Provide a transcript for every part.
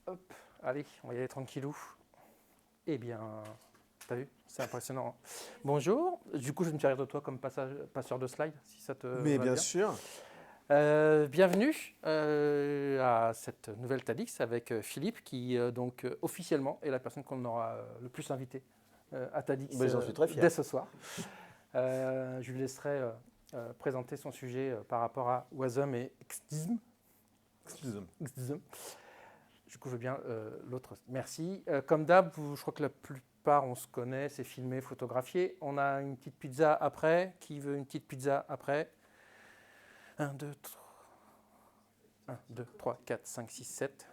Hop, allez, on va y aller tranquillou. Eh bien, t'as vu, c'est impressionnant. Bonjour, du coup je vais me servir de toi comme passeur de slide, si ça te Mais va bien bien. sûr. Bienvenue à cette nouvelle TEDx avec Philippe qui officiellement est la personne qu'on aura le plus invité à TEDx Mais j'en suis très dès fier. ce soir. Je lui laisserai présenter son sujet par rapport à Wasm et XDism. Excusez-moi. XDism. Du coup, je veux bien l'autre. Merci. Comme d'hab, je crois que la plupart, on se connaît, c'est filmé, photographié. On a une petite pizza après. Qui veut une petite pizza après? 1, 2, 3, 4, 5, 6, 7.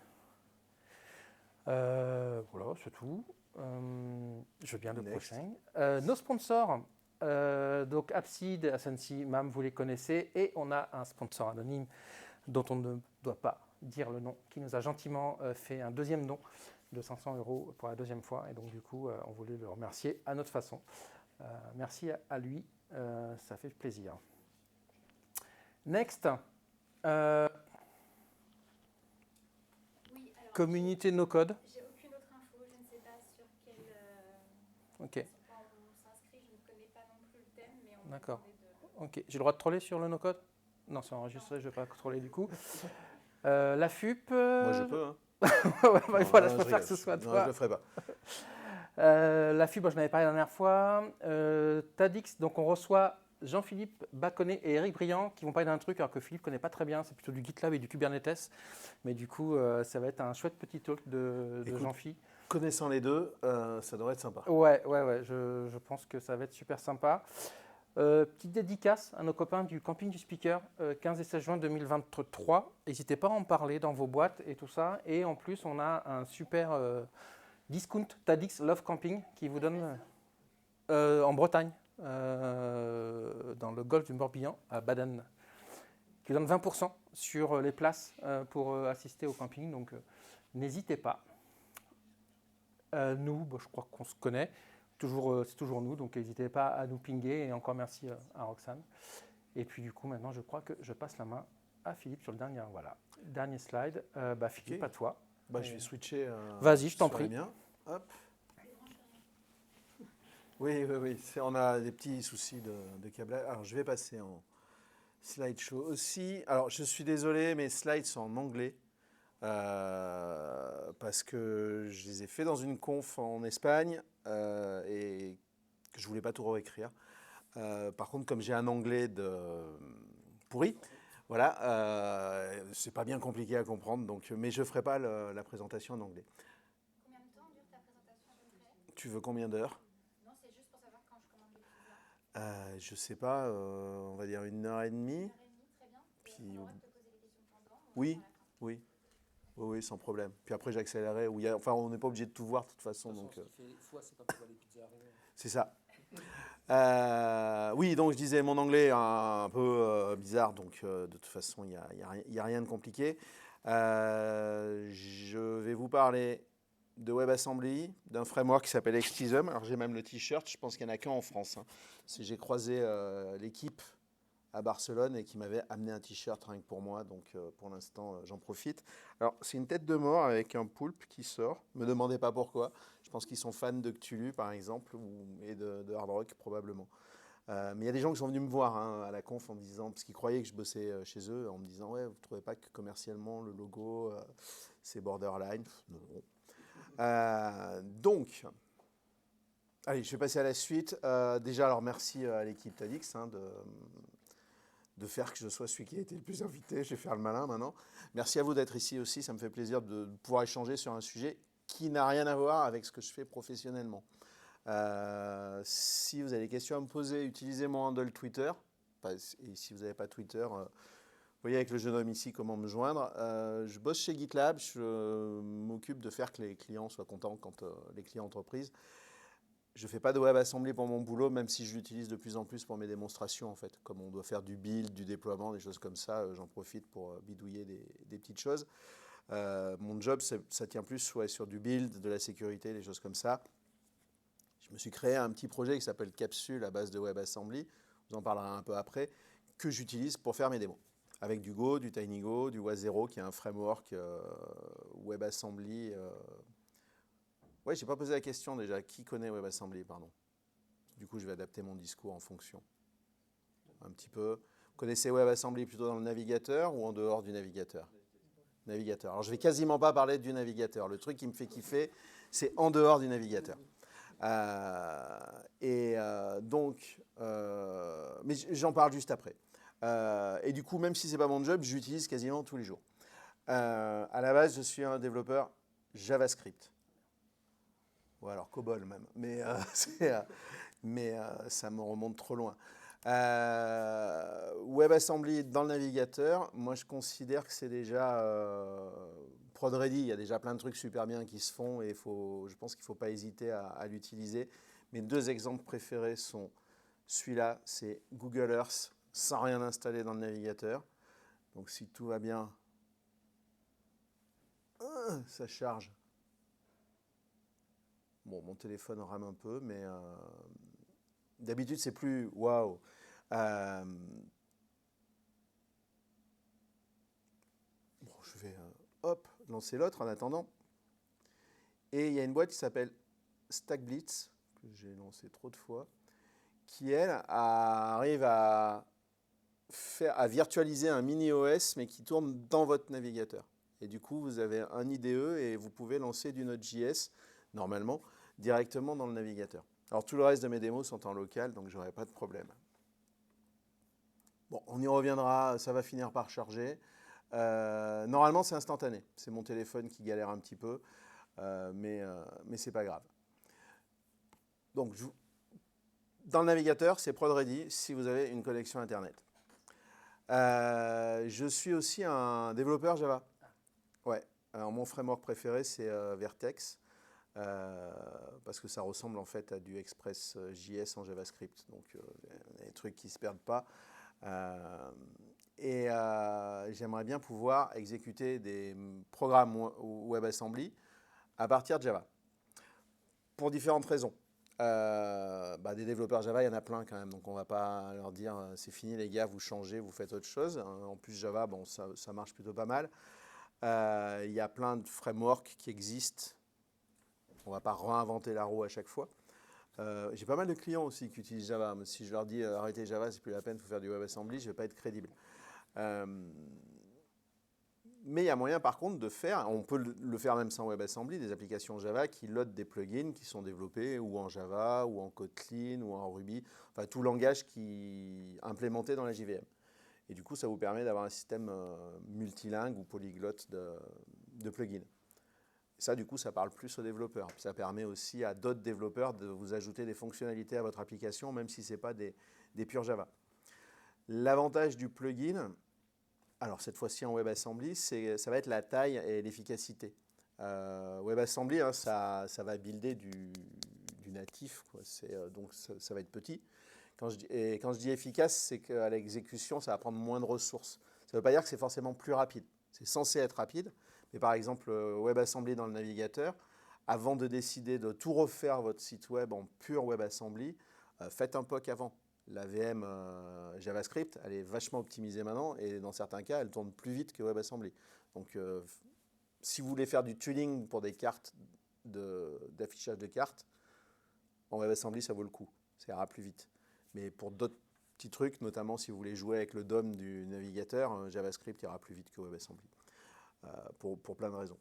Voilà, c'est tout. Je veux bien le Next. prochain. Nos sponsors, donc Abside, Asensi, MAM, vous les connaissez. Et on a un sponsor anonyme dont on ne doit pas dire le nom, qui nous a gentiment fait un deuxième don de 500 € pour la deuxième fois. Et donc, du coup, on voulait le remercier à notre façon. Merci à lui, ça fait plaisir. Next. Oui, alors Communauté no code. j'ai aucune autre info, je ne sais pas sur Ok, sur quoi on s'inscrit, je ne connais pas non plus le thème, mais on m'a d'accord. demandé de... Ok, j'ai le droit de troller sur le no code? Non, c'est enregistré, je ne vais pas troller du coup. La FUP. Moi, je peux, hein. Ouais, Non, voilà, je non, je préfère rigole. que ce soit Non, je toi. le ferai pas. La FUB, j'en avais parlé la dernière fois. TADX, donc on reçoit Jean-Philippe Baconnet et Eric Briand qui vont parler d'un truc alors que Philippe ne connaît pas très bien, c'est plutôt du GitLab et du Kubernetes. Mais du coup, ça va être un chouette petit talk de Écoute, Jean-Philippe. connaissant les deux, ça devrait être sympa. Ouais, je pense que ça va être super sympa. Petite dédicace à nos copains du Camping du Speaker, 15 et 16 juin 2023. N'hésitez pas à en parler dans vos boîtes et tout ça. Et en plus, on a un super discount TADX Love Camping qui vous donne en Bretagne, dans le golfe du Morbihan, à Baden, qui vous donne 20% sur les places pour assister au camping. Donc, n'hésitez pas. Nous, je crois qu'on se connaît. C'est toujours nous, donc n'hésitez pas à nous pinguer. Et encore merci à Roxane. Et puis du coup, maintenant, je crois que je passe la main à Philippe sur le dernier. Voilà, dernier slide. Philippe, à Ok. toi. Bah, je vais switcher Vas-y, je t'en sur les prie. miens. Hop. Oui, oui, oui. On a des petits soucis de câblage. Alors, je vais passer en slideshow aussi. Alors, je suis désolé, mes slides sont en anglais. Parce que je les ai faits dans une conf en Espagne et que je voulais pas tout réécrire. Par contre, comme j'ai un anglais pourri, voilà, c'est pas bien compliqué à comprendre. Donc, mais je ferai pas la présentation en anglais. Combien de temps dure ta présentation à peu près? Tu veux combien d'heures? Non, c'est juste pour savoir quand je commande les pizzas. Je sais pas, on va dire 1 heure et demie. 1h30, très bien. Et on a Puis le droit de te poser des questions pendant ou oui, à la fin? oui, oui, oui, sans problème. Puis après j'accélérerai. Enfin, on n'est pas obligé de tout voir de toute façon. Donc, Ce qui fait foi, c'est quand tu vois les pizzas arriver. c'est ça. Oui, donc je disais mon anglais est un peu bizarre, donc de toute façon, il y a rien de compliqué. Je vais vous parler de WebAssembly, d'un framework qui s'appelle XTism. Alors j'ai même le t-shirt, je pense qu'il n'y en a qu'un en France, hein. J'ai croisé l'équipe à Barcelone et qui m'avait amené un t-shirt rien que pour moi, donc pour l'instant j'en profite. Alors c'est une tête de mort avec un poulpe qui sort, me demandez pas pourquoi, je pense qu'ils sont fans de Cthulhu par exemple, et de Hard Rock probablement. Mais il y a des gens qui sont venus me voir hein, à la conf en me disant, parce qu'ils croyaient que je bossais chez eux, en me disant ouais, vous ne trouvez pas que commercialement le logo c'est borderline? Non. Donc, allez, je vais passer à la suite. Déjà, alors merci à l'équipe TADX hein, de faire que je sois celui qui a été le plus invité. Je vais faire le malin maintenant. Merci à vous d'être ici aussi. Ça me fait plaisir de pouvoir échanger sur un sujet qui n'a rien à voir avec ce que je fais professionnellement. Si vous avez des questions à me poser, utilisez mon handle Twitter. Et si vous n'avez pas Twitter, vous voyez avec le jeune homme ici comment me joindre. Je bosse chez GitLab. Je m'occupe de faire que les clients soient contents quand les clients entreprises. Je ne fais pas de WebAssembly pour mon boulot, même si je l'utilise de plus en plus pour mes démonstrations, en fait. Comme on doit faire du build, du déploiement, des choses comme ça, j'en profite pour bidouiller des petites choses. Mon job, ça tient plus ouais, sur du build, de la sécurité, des choses comme ça. Je me suis créé un petit projet qui s'appelle Capsule à base de WebAssembly, je vous en parlerai un peu après, que j'utilise pour faire mes démos. avec du Go, du TinyGo, du Wasero, qui est un framework WebAssembly. Ouais, j'ai pas posé la question déjà. Qui connaît WebAssembly, pardon. Du coup, je vais adapter mon discours en fonction. Un petit peu. Vous connaissez WebAssembly plutôt dans le navigateur ou en dehors du navigateur? Navigateur. Alors, je vais quasiment pas parler du navigateur. Le truc qui me fait kiffer, c'est en dehors du navigateur. Mais j'en parle juste après. Et du coup, même si c'est pas mon job, j'utilise quasiment tous les jours. À la base, je suis un développeur JavaScript. Ou alors COBOL même. Mais ça me remonte trop loin. WebAssembly dans le navigateur, moi je considère que c'est déjà prod ready. Il y a déjà plein de trucs super bien qui se font et je pense qu'il ne faut pas hésiter à l'utiliser. Mes deux exemples préférés sont celui-là, c'est Google Earth sans rien installer dans le navigateur. Donc si tout va bien, ça charge. Bon, mon téléphone rame un peu, mais d'habitude c'est plus waouh. Bon, je vais lancer l'autre en attendant. Et il y a une boîte qui s'appelle StackBlitz, que j'ai lancé trop de fois, qui elle arrive à virtualiser un mini OS, mais qui tourne dans votre navigateur. Et du coup, vous avez un IDE et vous pouvez lancer du Node.js, normalement, directement dans le navigateur. Alors tout le reste de mes démos sont en local, donc j'aurai pas de problème. Bon, on y reviendra, ça va finir par charger. Normalement, c'est instantané. C'est mon téléphone qui galère un petit peu, mais c'est pas grave. Donc, dans le navigateur, c'est prod ready si vous avez une connexion Internet. Je suis aussi un développeur Java. Ouais. Alors, mon framework préféré, c'est Vertex. Parce que ça ressemble en fait à du Express.js en JavaScript. Donc, des trucs qui ne se perdent pas. J'aimerais bien pouvoir exécuter des programmes WebAssembly à partir de Java. Pour différentes raisons. Des développeurs Java, il y en a plein quand même. Donc, on ne va pas leur dire c'est fini les gars, vous changez, vous faites autre chose. En plus, Java, bon, ça marche plutôt pas mal. Il y a plein de frameworks qui existent. On ne va pas réinventer la roue à chaque fois. J'ai pas mal de clients aussi qui utilisent Java. Mais si je leur dis arrêtez Java, c'est plus la peine, il faut faire du WebAssembly, je ne vais pas être crédible. Mais il y a moyen par contre de faire, on peut le faire même sans WebAssembly, des applications Java qui loadent des plugins qui sont développés ou en Java, ou en Kotlin, ou en Ruby, enfin tout langage qui implémenté dans la JVM. Et du coup, ça vous permet d'avoir un système multilingue ou polyglotte de plugins. Ça, du coup, ça parle plus aux développeurs. Ça permet aussi à d'autres développeurs de vous ajouter des fonctionnalités à votre application, même si ce n'est pas des purs Java. L'avantage du plugin, alors cette fois-ci en WebAssembly, ça va être la taille et l'efficacité. WebAssembly, hein, ça va builder du natif, quoi. Donc ça va être petit. Quand je dis efficace, c'est qu'à l'exécution, ça va prendre moins de ressources. Ça ne veut pas dire que c'est forcément plus rapide. C'est censé être rapide. Mais par exemple, WebAssembly dans le navigateur, avant de décider de tout refaire votre site web en pur WebAssembly, faites un POC avant. La VM JavaScript, elle est vachement optimisée maintenant et dans certains cas, elle tourne plus vite que WebAssembly. Donc, si vous voulez faire du tuning pour des cartes d'affichage de cartes, en WebAssembly, ça vaut le coup. Ça ira plus vite. Mais pour d'autres petits trucs, notamment si vous voulez jouer avec le DOM du navigateur, JavaScript ira plus vite que WebAssembly. Pour plein de raisons.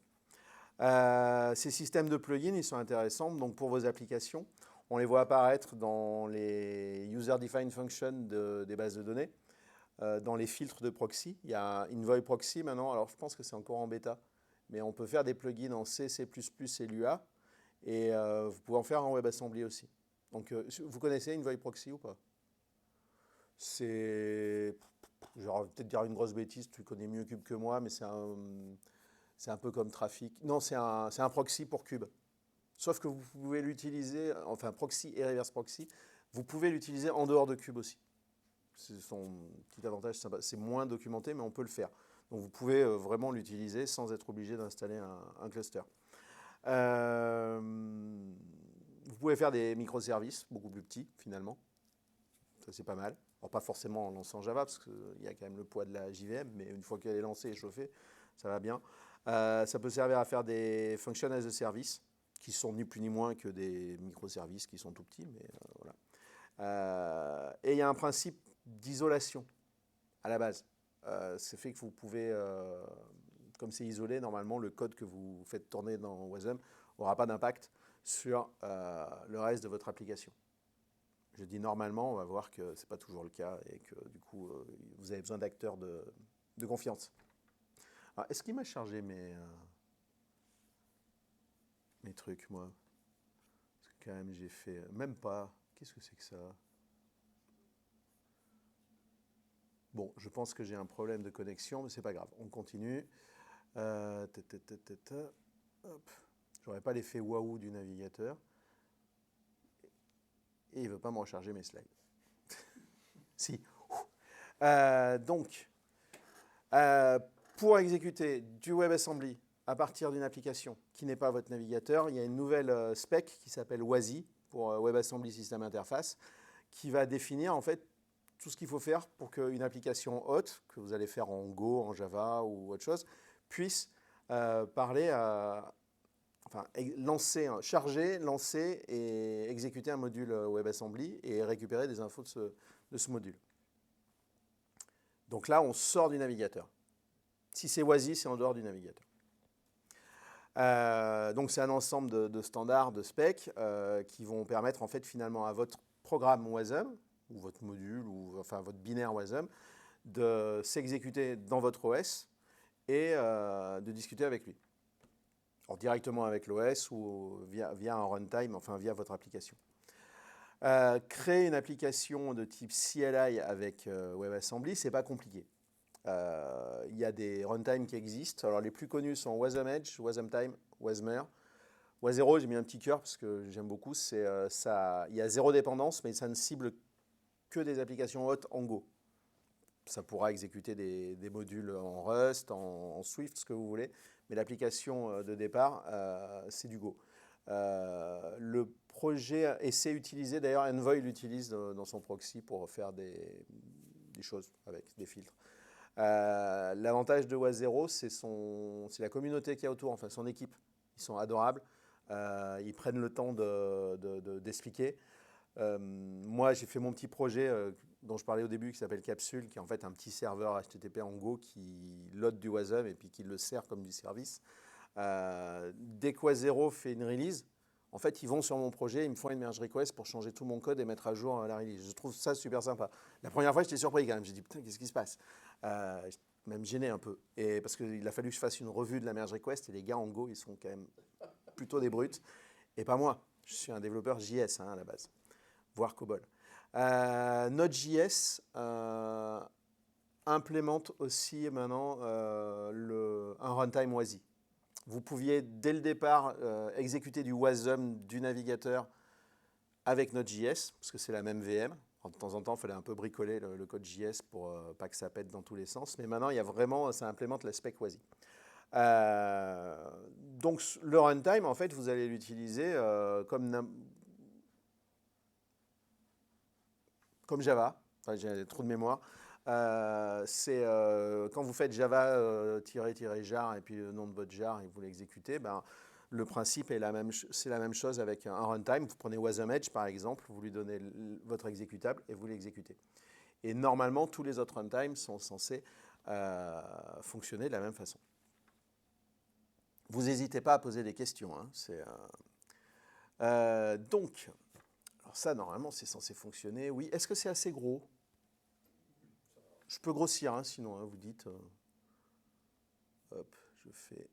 Ces systèmes de plugins, ils sont intéressants donc pour vos applications. On les voit apparaître dans les User-Defined Functions des bases de données, dans les filtres de proxy. Il y a Envoy Proxy maintenant, alors je pense que c'est encore en bêta, mais on peut faire des plugins en C, C++ et Lua, et vous pouvez en faire en WebAssembly aussi. Donc, vous connaissez Envoy Proxy ou pas? Je vais peut-être dire une grosse bêtise, tu connais mieux Cube que moi, mais c'est un peu comme Trafic. Non, c'est un proxy pour Cube. Sauf que vous pouvez l'utiliser, enfin proxy et reverse proxy, vous pouvez l'utiliser en dehors de Cube aussi. C'est son petit avantage, c'est moins documenté, mais on peut le faire. Donc vous pouvez vraiment l'utiliser sans être obligé d'installer un cluster. Vous pouvez faire des microservices beaucoup plus petits finalement. Ça c'est pas mal. Alors, pas forcément en lançant Java, parce qu'il y a quand même le poids de la JVM, mais une fois qu'elle est lancée et chauffée, ça va bien. Ça peut servir à faire des functions as a service, qui sont ni plus ni moins que des microservices qui sont tout petits, mais voilà. Et il y a un principe d'isolation à la base. Ça fait que vous pouvez, comme c'est isolé, normalement, le code que vous faites tourner dans Wasm n'aura pas d'impact sur le reste de votre application. Je dis normalement, on va voir que ce n'est pas toujours le cas et que du coup, vous avez besoin d'acteurs de confiance. Alors, est-ce qu'il m'a chargé mes trucs, moi? Parce que quand même, j'ai fait... Même pas. Qu'est-ce que c'est que ça? Bon, je pense que j'ai un problème de connexion, mais c'est pas grave. On continue. Hop. J'aurais pas l'effet waouh du navigateur. Et il ne veut pas me recharger mes slides. Si. Donc, pour exécuter du WebAssembly à partir d'une application qui n'est pas votre navigateur, il y a une nouvelle spec qui s'appelle WASI, pour WebAssembly System Interface, qui va définir en fait tout ce qu'il faut faire pour qu'une application haute, que vous allez faire en Go, en Java ou autre chose, puisse parler à... Enfin, charger, lancer et exécuter un module WebAssembly et récupérer des infos de ce module. Donc là, on sort du navigateur. Si c'est WASI, c'est en dehors du navigateur. Donc c'est un ensemble de standards, de specs qui vont permettre en fait finalement à votre programme Wasm, ou votre module, ou enfin votre binaire Wasm, de s'exécuter dans votre OS et de discuter avec lui. Alors, directement avec l'OS ou via un runtime, enfin via votre application. Créer une application de type CLI avec WebAssembly, c'est pas compliqué. Il y a des runtimes qui existent. Alors les plus connus sont WasmEdge, WasmTime, Wasmer. Was0, j'ai mis un petit cœur parce que j'aime beaucoup. Il y a zéro dépendance, mais ça ne cible que des applications hautes en Go. Ça pourra exécuter des modules en Rust, en Swift, ce que vous voulez. Mais l'application de départ, c'est du Go. Le projet essaie d'utiliser, d'ailleurs Envoy l'utilise dans son proxy pour faire des choses avec des filtres. L'avantage de Was0, c'est la communauté qu'il y a autour, enfin son équipe. Ils sont adorables, ils prennent le temps d'expliquer. Moi, j'ai fait mon petit projet dont je parlais au début, qui s'appelle Capsule, qui est en fait un petit serveur HTTP en Go qui load du Wasm et puis qui le sert comme du service. Dès que Was0 fait une release, en fait, ils vont sur mon projet, ils me font une merge request pour changer tout mon code et mettre à jour la release. Je trouve ça super sympa. La première fois, j'étais surpris quand même. J'ai dit, putain, qu'est-ce qui se passe? J'étais même gêné un peu. Et parce qu'il a fallu que je fasse une revue de la merge request et les gars en Go, ils sont quand même plutôt des brutes. Et pas moi. Je suis un développeur JS à la base, voire COBOL. Node.js implémente aussi maintenant un runtime WASI. Vous pouviez dès le départ exécuter du Wasm du navigateur avec Node.js, parce que c'est la même VM. Alors, de temps en temps, il fallait un peu bricoler le code JS pour pas que ça pète dans tous les sens. Mais maintenant, ça implémente la spec WASI. Donc le runtime, en fait, vous allez l'utiliser comme Java. Enfin, j'ai trop de mémoire. C'est quand vous faites Java jar et puis le nom de votre jar et vous l'exécutez, le principe c'est la même chose avec un runtime. Vous prenez WasmEdge par exemple, vous lui donnez votre exécutable et vous l'exécutez. Et normalement, tous les autres runtimes sont censés fonctionner de la même façon. Vous n'hésitez pas à poser des questions. Hein, donc, alors ça normalement c'est censé fonctionner. Oui, est-ce que c'est assez gros? Je peux grossir, hein, sinon, hein, vous dites. Hop, je fais.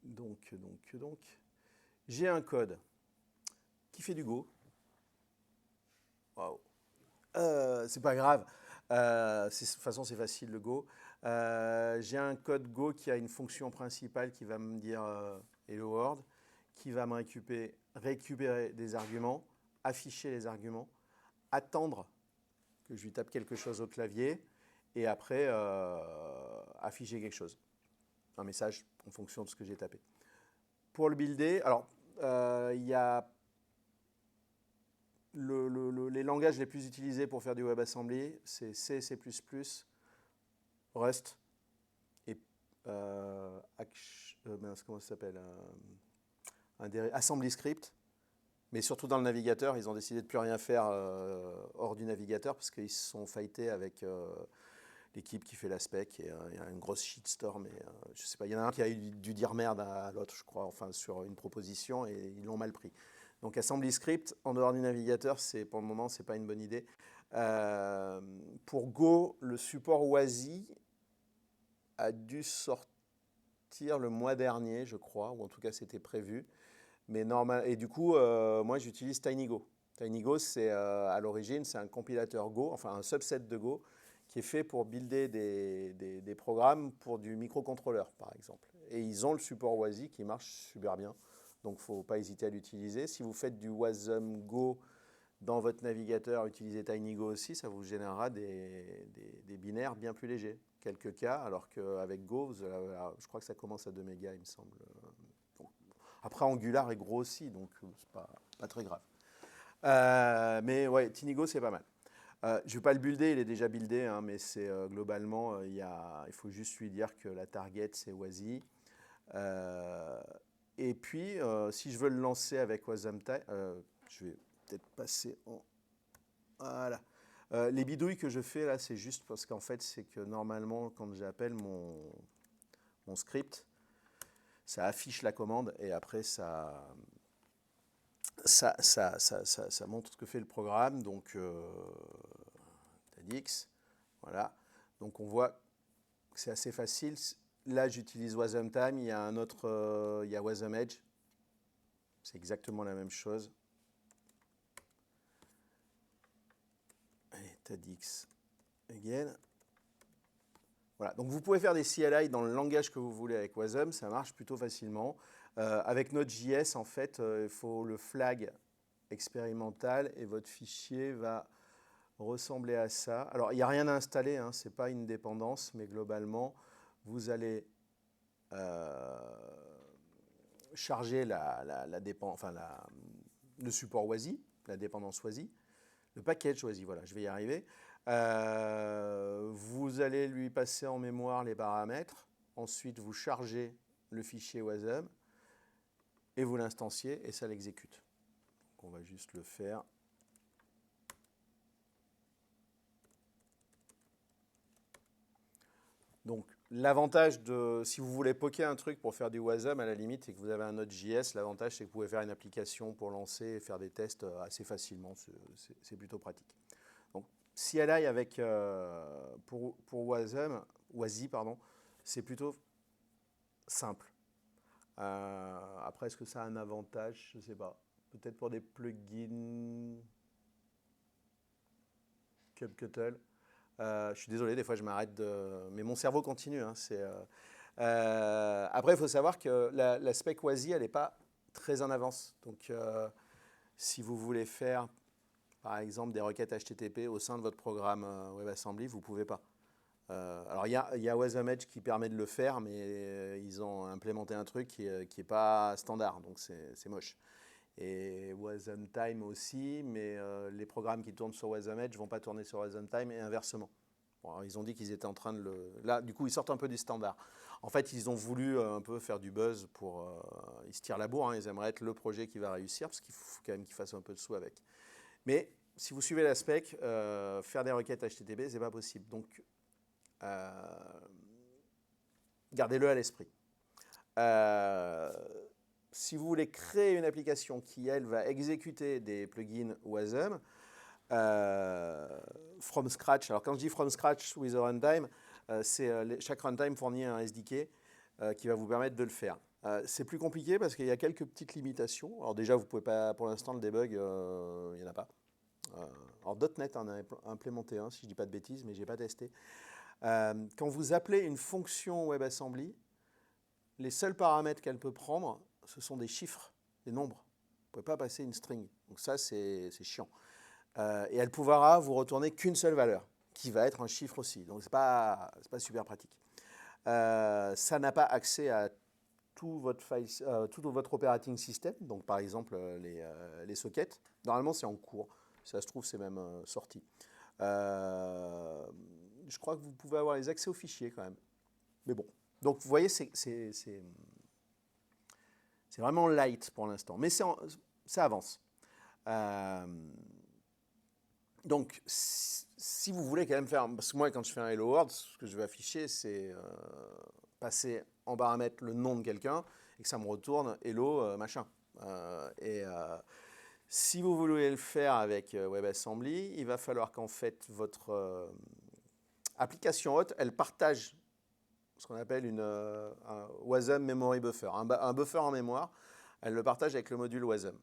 Donc. J'ai un code qui fait du Go. Waouh. C'est pas grave. De toute façon, c'est facile le Go. J'ai un code Go qui a une fonction principale qui va me dire Hello World, qui va me récupérer des arguments, afficher les arguments, attendre que je lui tape quelque chose au clavier et après afficher quelque chose, un message en fonction de ce que j'ai tapé. Pour le builder, alors il y a les langages les plus utilisés pour faire du WebAssembly, c'est C, C++, Rust et comment ça s'appelle Assembly Script. Mais surtout dans le navigateur, ils ont décidé de plus rien faire hors du navigateur parce qu'ils se sont fightés avec l'équipe qui fait la spec. Et il y a une grosse shitstorm. Et, je sais pas, il y en a un qui a dû dire merde à l'autre, je crois, enfin sur une proposition et ils l'ont mal pris. Donc Assembly Script en dehors du navigateur, pour le moment, c'est pas une bonne idée. Pour Go, le support WASI a dû sortir le mois dernier, je crois, ou en tout cas c'était prévu. Mais normal, et du coup, moi j'utilise TinyGo. TinyGo, c'est à l'origine, c'est un compilateur Go, enfin un subset de Go, qui est fait pour builder des programmes pour du microcontrôleur, par exemple. Et ils ont le support WASI qui marche super bien, donc il ne faut pas hésiter à l'utiliser. Si vous faites du WASM Go dans votre navigateur, utilisez TinyGo aussi, ça vous générera des binaires bien plus légers. Quelques cas, alors qu'avec Go, je crois que ça commence à 2 mégas, il me semble. Après, Angular est gros aussi, donc c'est pas très grave. Mais ouais, TinyGo, c'est pas mal. Je ne vais pas le builder, il est déjà buildé, hein, mais c'est globalement, il faut juste lui dire que la target, c'est WASI. Et puis, si je veux le lancer avec WasmTime, je vais peut-être passer en... Voilà. Les bidouilles que je fais là, c'est juste parce qu'en fait, c'est que normalement, quand j'appelle mon script, ça affiche la commande et après ça montre ce que fait le programme. Donc, TADX, voilà. Donc, on voit que c'est assez facile. Là, j'utilise WasmTime. Il y a un autre, il y a WasmEdge. C'est exactement la même chose. Allez, TADX again. Voilà, donc vous pouvez faire des CLI dans le langage que vous voulez avec Wasm, ça marche plutôt facilement. Avec Node.js, en fait, il faut le flag expérimental et votre fichier va ressembler à ça. Alors, il n'y a rien à installer, hein, ce n'est pas une dépendance, mais globalement, vous allez charger le support WASI, la dépendance WASI, le package WASI, voilà, je vais y arriver. Vous allez lui passer en mémoire les paramètres. Ensuite, vous chargez le fichier WASM et vous l'instanciez et ça l'exécute. Donc, on va juste le faire. Donc, l'avantage si vous voulez poker un truc pour faire du WASM, à la limite, c'est que vous avez un Node.js. L'avantage, c'est que vous pouvez faire une application pour lancer et faire des tests assez facilement. C'est plutôt pratique. Donc, CLI avec, pour WASI, c'est plutôt simple. Après, est-ce que ça a un avantage? Je ne sais pas. Peut-être pour des plugins kubectl. Je suis désolé, des fois je m'arrête mais mon cerveau continue. Hein, après, il faut savoir que la spec WASI, elle n'est pas très en avance. Donc, si vous voulez faire, par exemple, des requêtes HTTP au sein de votre programme WebAssembly, vous ne pouvez pas. Alors, il y a WasmEdge qui permet de le faire, mais ils ont implémenté un truc qui n'est pas standard, donc c'est moche. Et WasmTime aussi, mais les programmes qui tournent sur WasmEdge ne vont pas tourner sur WasmTime et inversement. Bon, alors, ils ont dit qu'ils étaient en train de le... Là, du coup, ils sortent un peu du standard. En fait, ils ont voulu un peu faire du buzz pour... ils se tirent la bourre, hein, ils aimeraient être le projet qui va réussir, parce qu'il faut quand même qu'ils fassent un peu de sous avec. Mais si vous suivez la spec, faire des requêtes HTTP, ce n'est pas possible. Donc, gardez-le à l'esprit. Si vous voulez créer une application qui, elle, va exécuter des plugins WASM from scratch, alors quand je dis from scratch with a runtime, chaque runtime fournit un SDK qui va vous permettre de le faire. C'est plus compliqué parce qu'il y a quelques petites limitations. Alors déjà, vous ne pouvez pas, pour l'instant, le debug, il n'y en a pas. Alors .NET en a implémenté un, si je ne dis pas de bêtises, mais je n'ai pas testé. Quand vous appelez une fonction WebAssembly, les seuls paramètres qu'elle peut prendre, ce sont des chiffres, des nombres. Vous ne pouvez pas passer une string. Donc ça, c'est chiant. Et elle pourra vous retourner qu'une seule valeur, qui va être un chiffre aussi. Donc ce n'est pas super pratique. Ça n'a pas accès à tout votre operating system, donc par exemple les sockets. Normalement, c'est en cours. Ça se trouve, c'est même sorti. Je crois que vous pouvez avoir les accès aux fichiers quand même. Mais bon. Donc, vous voyez, c'est vraiment light pour l'instant. Mais ça avance. Donc, si vous voulez quand même faire... Parce que moi, quand je fais un Hello World, ce que je vais afficher, c'est passer en paramètre le nom de quelqu'un et que ça me retourne Hello machin. Si vous voulez le faire avec WebAssembly, il va falloir qu'en fait, votre application hôte, elle partage ce qu'on appelle un WASM Memory Buffer, un buffer en mémoire. Elle le partage avec le module WASM.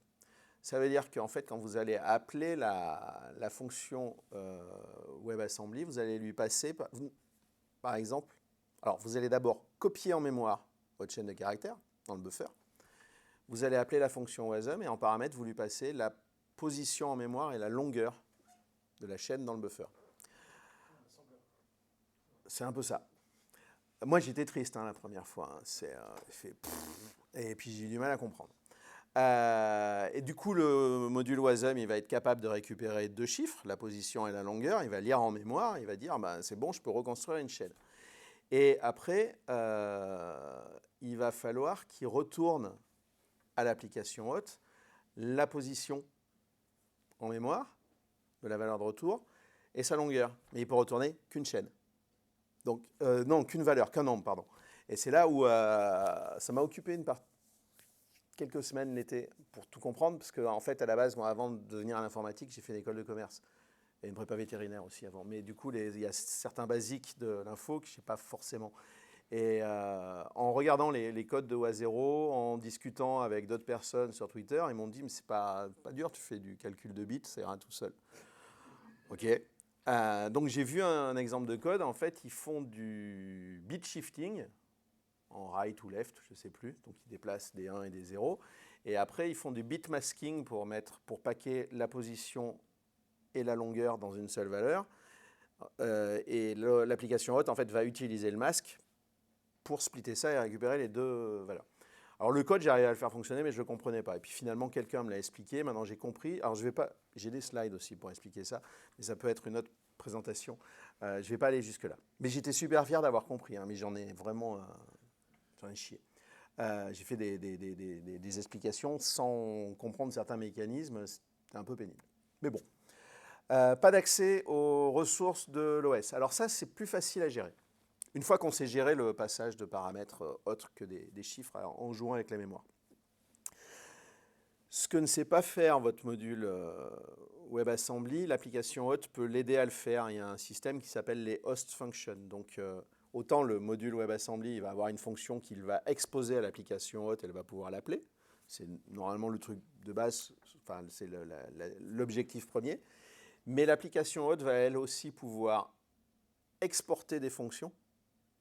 Ça veut dire qu'en fait, quand vous allez appeler la fonction WebAssembly, vous allez lui passer, par exemple, alors vous allez d'abord copier en mémoire votre chaîne de caractères dans le buffer. Vous allez appeler la fonction WASM et en paramètre, vous lui passez la position en mémoire et la longueur de la chaîne dans le buffer. C'est un peu ça. Moi, j'étais triste la première fois. Et puis, j'ai eu du mal à comprendre. Et du coup, le module WASM, il va être capable de récupérer 2 chiffres, la position et la longueur. Il va lire en mémoire. Il va dire, c'est bon, je peux reconstruire une chaîne. Et après, il va falloir qu'il retourne à l'application hôte la position en mémoire de la valeur de retour et sa longueur. Mais il peut retourner qu'une chaîne. Donc, non, qu'une valeur, qu'un nombre, pardon. Et c'est là où ça m'a occupé quelques semaines l'été pour tout comprendre, parce qu'en fait, à la base, moi, avant de venir à l'informatique, j'ai fait une école de commerce et une prépa vétérinaire aussi avant. Mais du coup, il y a certains basiques de l'info que je ne sais pas forcément. Et en regardant les codes de OA0, en discutant avec d'autres personnes sur Twitter, ils m'ont dit, mais c'est pas dur, tu fais du calcul de bits, ça ira tout seul. OK. Donc j'ai vu un exemple de code. En fait, ils font du bit shifting en right ou left, je ne sais plus. Donc ils déplacent des 1 et des 0. Et après, ils font du bit masking pour packer la position et la longueur dans une seule valeur. Et l'application hôte, en fait, va utiliser le masque pour splitter ça et récupérer les 2 valeurs. Alors le code, j'arrivais à le faire fonctionner, mais je ne le comprenais pas. Et puis finalement, quelqu'un me l'a expliqué. Maintenant, j'ai compris. Alors j'ai des slides aussi pour expliquer ça, mais ça peut être une autre présentation. Je ne vais pas aller jusque-là. Mais j'étais super fier d'avoir compris, mais j'en ai vraiment chié. J'ai fait des explications sans comprendre certains mécanismes. C'était un peu pénible. Mais bon. Pas d'accès aux ressources de l'OS. Alors ça, c'est plus facile à gérer. Une fois qu'on sait gérer le passage de paramètres autres que des chiffres en jouant avec la mémoire. Ce que ne sait pas faire votre module WebAssembly, l'application hôte peut l'aider à le faire. Il y a un système qui s'appelle les host functions. Donc, autant le module WebAssembly, il va avoir une fonction qu'il va exposer à l'application hôte, elle va pouvoir l'appeler. C'est normalement le truc de base, enfin, c'est l'objectif premier. Mais l'application hôte va elle aussi pouvoir exporter des fonctions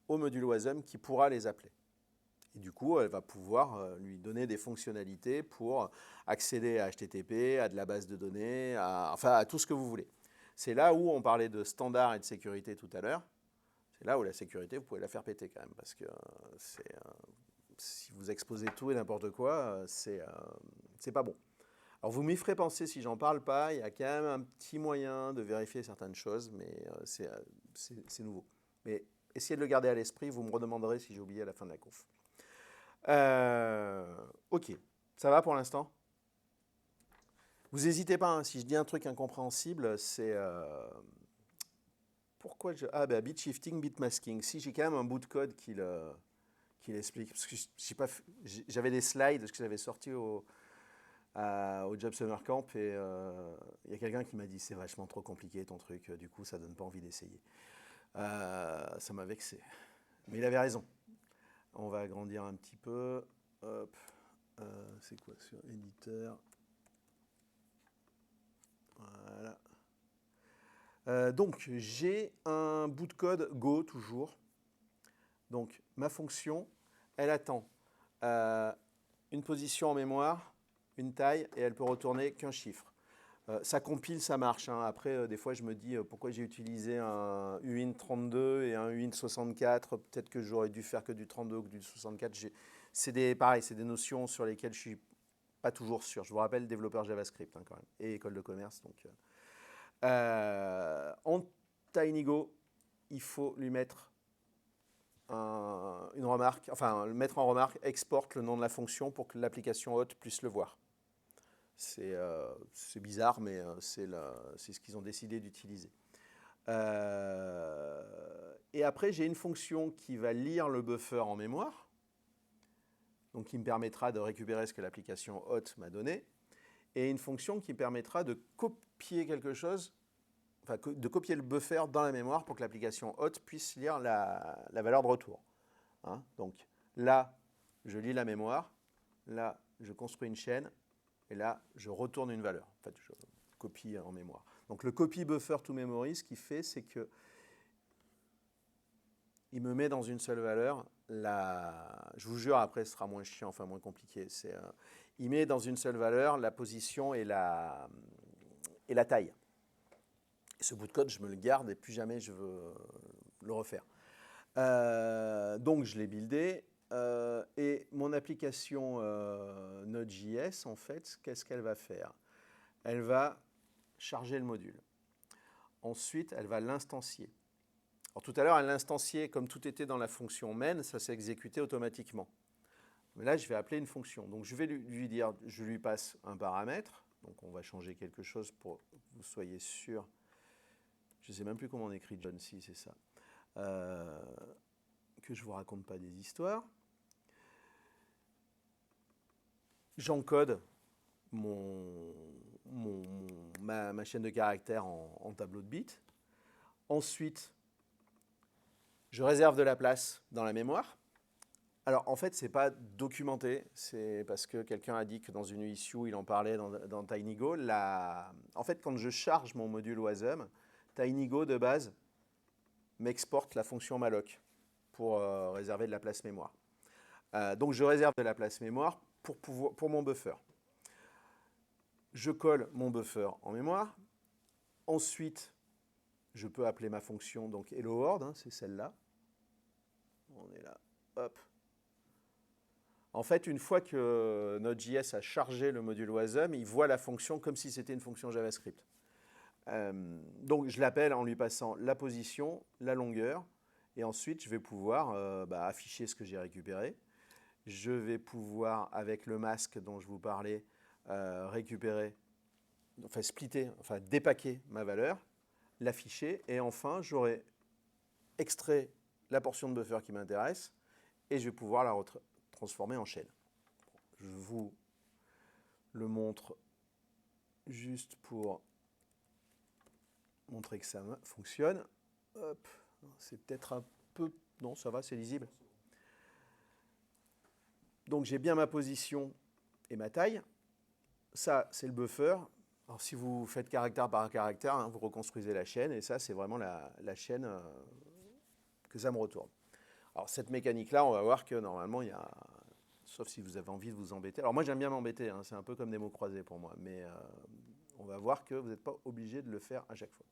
au module WASM qui pourra les appeler. Et du coup, elle va pouvoir lui donner des fonctionnalités pour accéder à HTTP, à de la base de données, à tout ce que vous voulez. C'est là où on parlait de standards et de sécurité tout à l'heure. C'est là où la sécurité, vous pouvez la faire péter quand même, parce que si vous exposez tout et n'importe quoi, c'est pas bon. Alors vous m'y ferez penser si j'en parle pas, il y a quand même un petit moyen de vérifier certaines choses, mais c'est nouveau. Mais essayez de le garder à l'esprit, vous me redemanderez si j'ai oublié à la fin de la conf. Ok, ça va pour l'instant? Vous n'hésitez pas, si je dis un truc incompréhensible, c'est... pourquoi je... bit shifting, bit masking. Si j'ai quand même un bout de code qui l'explique, parce que j'avais des slides que j'avais sortis au Job Summer Camp et il y a quelqu'un qui m'a dit c'est vachement trop compliqué ton truc, du coup ça donne pas envie d'essayer. Ça m'a vexé. Mais il avait raison. On va agrandir un petit peu. Hop. C'est quoi sur éditeur? Voilà. Donc j'ai un bout de code Go toujours. Donc ma fonction, elle attend une position en mémoire, une taille, et elle peut retourner qu'un chiffre. Ça compile, ça marche. Après, des fois, je me dis pourquoi j'ai utilisé un UINT32 et un UINT64. Peut-être que j'aurais dû faire que du 32 ou que du 64. Pareil, c'est des notions sur lesquelles je ne suis pas toujours sûr. Je vous rappelle, développeur JavaScript quand même, et école de commerce. Donc, En TinyGo, il faut lui mettre une remarque, enfin le mettre en remarque, exporte le nom de la fonction pour que l'application hôte puisse le voir. C'est bizarre, mais c'est ce qu'ils ont décidé d'utiliser. Et après, j'ai une fonction qui va lire le buffer en mémoire, donc qui me permettra de récupérer ce que l'application hôte m'a donné, et une fonction qui me permettra de copier quelque chose, enfin de copier le buffer dans la mémoire pour que l'application hôte puisse lire la valeur de retour. Hein, donc là, je lis la mémoire, là, je construis une chaîne, et là, je retourne une valeur. En fait, je copie en mémoire. Donc le copy buffer to memory, ce qu'il fait, c'est que il me met dans une seule valeur. Je vous jure, après, ce sera moins chiant, enfin moins compliqué. Il met dans une seule valeur la position et la taille. Et ce bout de code, je me le garde et plus jamais je veux le refaire. Donc, je l'ai buildé. Et mon application Node.js, en fait, qu'est-ce qu'elle va faire? Elle va charger le module. Ensuite, elle va l'instancier. Alors, tout à l'heure, elle l'instanciait, comme tout était dans la fonction main, ça s'est exécuté automatiquement. Mais là, je vais appeler une fonction. Donc, je vais lui dire, je lui passe un paramètre. Donc, on va changer quelque chose pour que vous soyez sûr. Je ne sais même plus comment on écrit John, si c'est ça. Que je ne vous raconte pas des histoires. J'encode ma chaîne de caractères en tableau de bits. Ensuite, je réserve de la place dans la mémoire. Alors, en fait, ce n'est pas documenté. C'est parce que quelqu'un a dit que dans une issue, il en parlait dans TinyGo. En fait, quand je charge mon module Wasm, TinyGo, de base, m'exporte la fonction malloc pour réserver de la place mémoire. Donc, je réserve de la place mémoire pour mon buffer. Je colle mon buffer en mémoire. Ensuite, je peux appeler ma fonction, donc hello world, hein, c'est celle-là. On est là, hop. En fait, une fois que Node.js a chargé le module Wasm, il voit la fonction comme si c'était une fonction JavaScript. Donc, je l'appelle en lui passant la position, la longueur, et ensuite, je vais pouvoir afficher ce que j'ai récupéré. Je vais pouvoir, avec le masque dont je vous parlais, récupérer, enfin splitter, enfin dépacker ma valeur, l'afficher, et enfin, j'aurai extrait la portion de buffer qui m'intéresse, et je vais pouvoir la transformer en chaîne. Je vous le montre juste pour montrer que ça fonctionne. Hop, c'est peut-être un peu... Non, ça va, c'est lisible. Donc j'ai bien ma position et ma taille. Ça, c'est le buffer. Alors si vous faites caractère par caractère, hein, vous reconstruisez la chaîne, et ça, c'est vraiment la chaîne que ça me retourne. Alors cette mécanique-là, on va voir que normalement, il y a... Sauf si vous avez envie de vous embêter. Alors moi, j'aime bien m'embêter, hein, c'est un peu comme des mots croisés pour moi, mais on va voir que vous n'êtes pas obligé de le faire à chaque fois.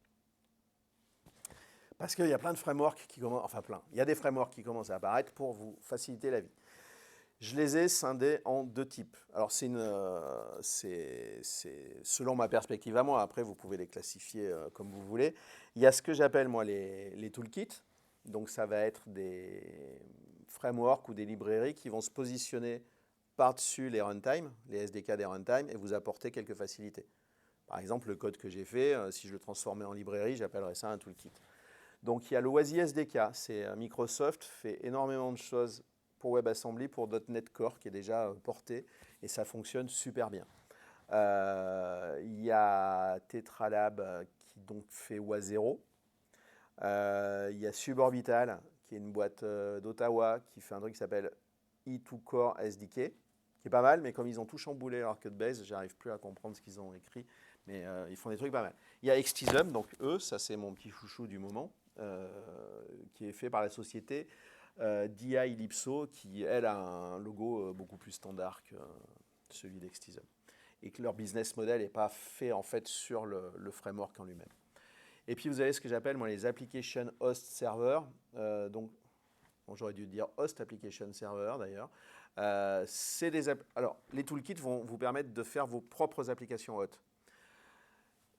Parce qu'il y a plein de frameworks qui commencent, enfin plein, il y a des frameworks qui commencent à apparaître pour vous faciliter la vie. Je les ai scindés en deux types. Alors c'est selon ma perspective à moi, après vous pouvez les classifier comme vous voulez. Il y a ce que j'appelle moi les toolkits, donc ça va être des frameworks ou des librairies qui vont se positionner par-dessus les runtime, les SDK des runtime, et vous apporter quelques facilités. Par exemple, le code que j'ai fait, si je le transformais en librairie, j'appellerais ça un toolkit. Donc il y a le WASI SDK, Microsoft fait énormément de choses pour WebAssembly, pour .NET Core qui est déjà porté, et ça fonctionne super bien. Il y a Tetralab qui donc fait WA0. Il y a Suborbital qui est une boîte d'Ottawa qui fait un truc qui s'appelle E2Core SDK, qui est pas mal, mais comme ils ont tout chamboulé leur codebase, j'arrive plus à comprendre ce qu'ils ont écrit, mais ils font des trucs pas mal. Il y a Xtism, donc ça c'est mon petit chouchou du moment, qui est fait par la société DI Ellipso, qui elle a un logo beaucoup plus standard que celui d'Xtism, et que leur business model n'est pas fait en fait sur le framework en lui-même. Et puis vous avez ce que j'appelle moi les application host server, donc bon, j'aurais dû dire host application server d'ailleurs. Alors les toolkits vont vous permettre de faire vos propres applications hôtes.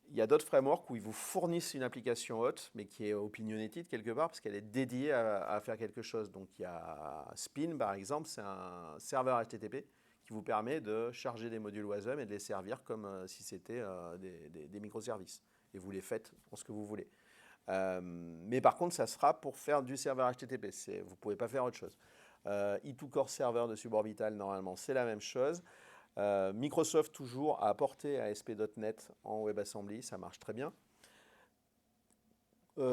Il y a d'autres frameworks où ils vous fournissent une application haute, mais qui est opinionated quelque part, parce qu'elle est dédiée à faire quelque chose. Donc il y a Spin, par exemple, c'est un serveur HTTP qui vous permet de charger des modules Wasm et de les servir comme si c'était des microservices. Et vous les faites pour ce que vous voulez. Mais par contre, ça sera pour faire du serveur HTTP. Vous ne pouvez pas faire autre chose. E2 Core Server de Suborbital, normalement, c'est la même chose. Microsoft toujours a apporté ASP.NET en WebAssembly, ça marche très bien.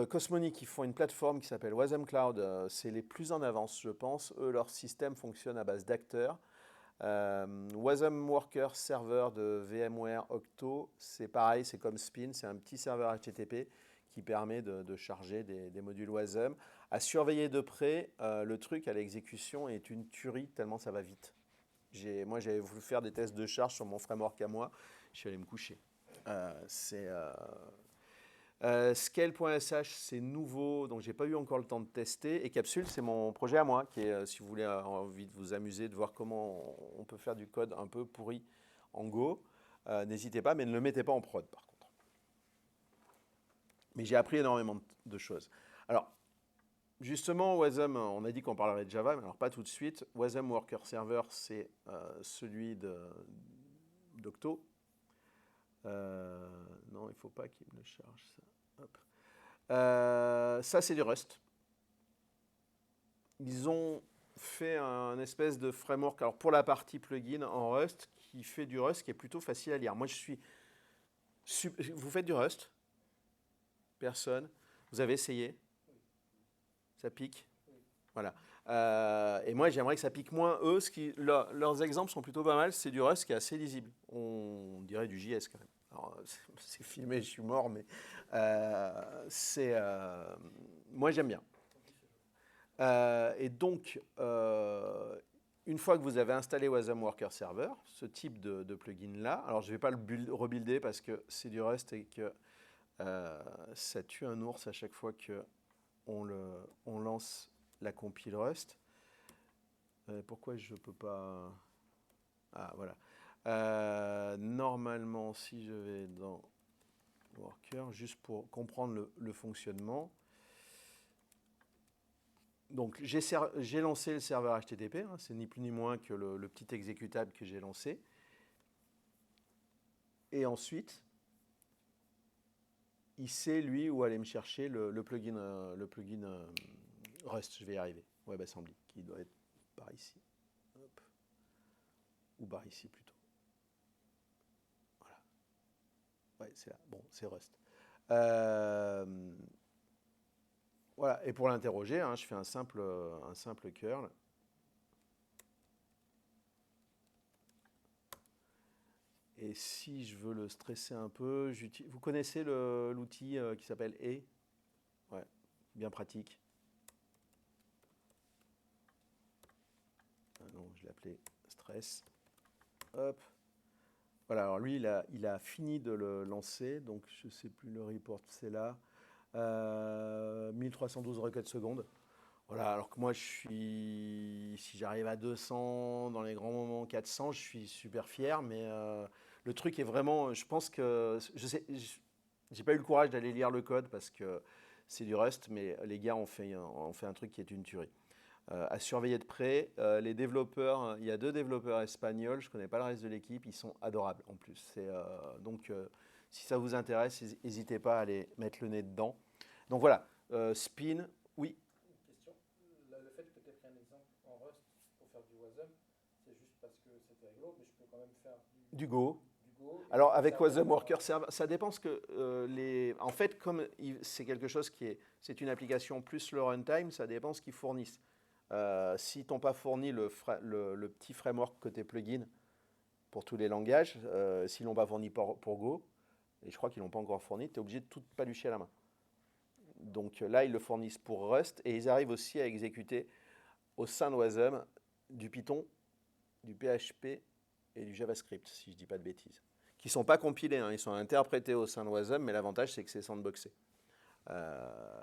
Cosmonic, ils font une plateforme qui s'appelle Wasm Cloud, c'est les plus en avance, je pense. Eux, leur système fonctionne à base d'acteurs. Wasm Worker Server de VMware Octo, c'est pareil, c'est comme Spin, c'est un petit serveur HTTP qui permet de charger des modules Wasm. À surveiller de près, le truc à l'exécution est une tuerie tellement ça va vite. Moi, j'avais voulu faire des tests de charge sur mon framework à moi. Je suis allé me coucher. Scale.sh, c'est nouveau, donc j'ai pas eu encore le temps de tester. Et Capsule, c'est mon projet à moi, qui est, si vous voulez, envie de vous amuser, de voir comment on peut faire du code un peu pourri en Go. N'hésitez pas, mais ne le mettez pas en prod, par contre. Mais j'ai appris énormément de choses. Alors, justement, Wasm, on a dit qu'on parlerait de Java, mais alors pas tout de suite. Wasm Worker Server, c'est celui d'Octo. Non, il ne faut pas qu'il me le charge, ça. Hop. Ça, c'est du Rust. Ils ont fait un espèce de framework, alors pour la partie plugin en Rust, qui fait du Rust qui est plutôt facile à lire. Moi, vous faites du Rust? Personne? Vous avez essayé? Ça pique? Voilà. Et moi, j'aimerais que ça pique moins. Eux, leurs exemples sont plutôt pas mal. C'est du Rust qui est assez lisible. On dirait du JS quand même. Alors, c'est filmé, je suis mort, mais moi, j'aime bien. Et donc, une fois que vous avez installé Wasm Worker Server, ce type de plugin-là, alors je ne vais pas le rebuilder parce que c'est du Rust et que ça tue un ours à chaque fois qu'on lance la compile Rust. Pourquoi je ne peux pas... Ah, voilà. Normalement, si je vais dans Worker, juste pour comprendre le fonctionnement. Donc, j'ai lancé le serveur HTTP. Hein, c'est ni plus ni moins que le petit exécutable que j'ai lancé. Et ensuite, il sait, lui, où aller me chercher le plugin Rust. Je vais y arriver. WebAssembly, qui doit être par ici. Hop. Ou par ici, plutôt. Voilà. Ouais, c'est là. Bon, c'est Rust. Voilà. Et pour l'interroger, hein, je fais un simple curl. Et si je veux le stresser un peu, vous connaissez l'outil qui s'appelle E? Ouais, bien pratique. Ah non, je l'ai appelé stress. Hop. Voilà, alors lui, il a fini de le lancer, donc je ne sais plus le report, c'est là. 1312 requêtes secondes. Voilà, alors que moi, si j'arrive à 200, dans les grands moments 400, je suis super fier, mais le truc est vraiment, je pense que, j'ai pas eu le courage d'aller lire le code parce que c'est du Rust, mais les gars ont fait un truc qui est une tuerie. À surveiller de près, les développeurs, il y a 2 développeurs espagnols, je ne connais pas le reste de l'équipe, ils sont adorables en plus. Donc, si ça vous intéresse, n'hésitez pas à aller mettre le nez dedans. Donc voilà, Spin, oui. Question, le fait que tu aies pris un exemple en Rust pour faire du Wasm, c'est juste parce que c'était rigolo, mais je peux quand même faire Du Go. Alors, avec Wasm Worker Server, ça dépend ce que en fait, comme c'est quelque chose c'est une application plus le runtime, ça dépend ce qu'ils fournissent. S'ils t'ont pas fourni le petit framework côté plugin pour tous les langages, s'ils l'ont pas fourni pour Go, et je crois qu'ils l'ont pas encore fourni, tu es obligé de tout palucher à la main. Donc là, ils le fournissent pour Rust et ils arrivent aussi à exécuter au sein de Wasm du Python, du PHP et du JavaScript, si je dis pas de bêtises, qui ne sont pas compilés, hein, ils sont interprétés au sein de Wasm, mais l'avantage c'est que c'est sandboxé.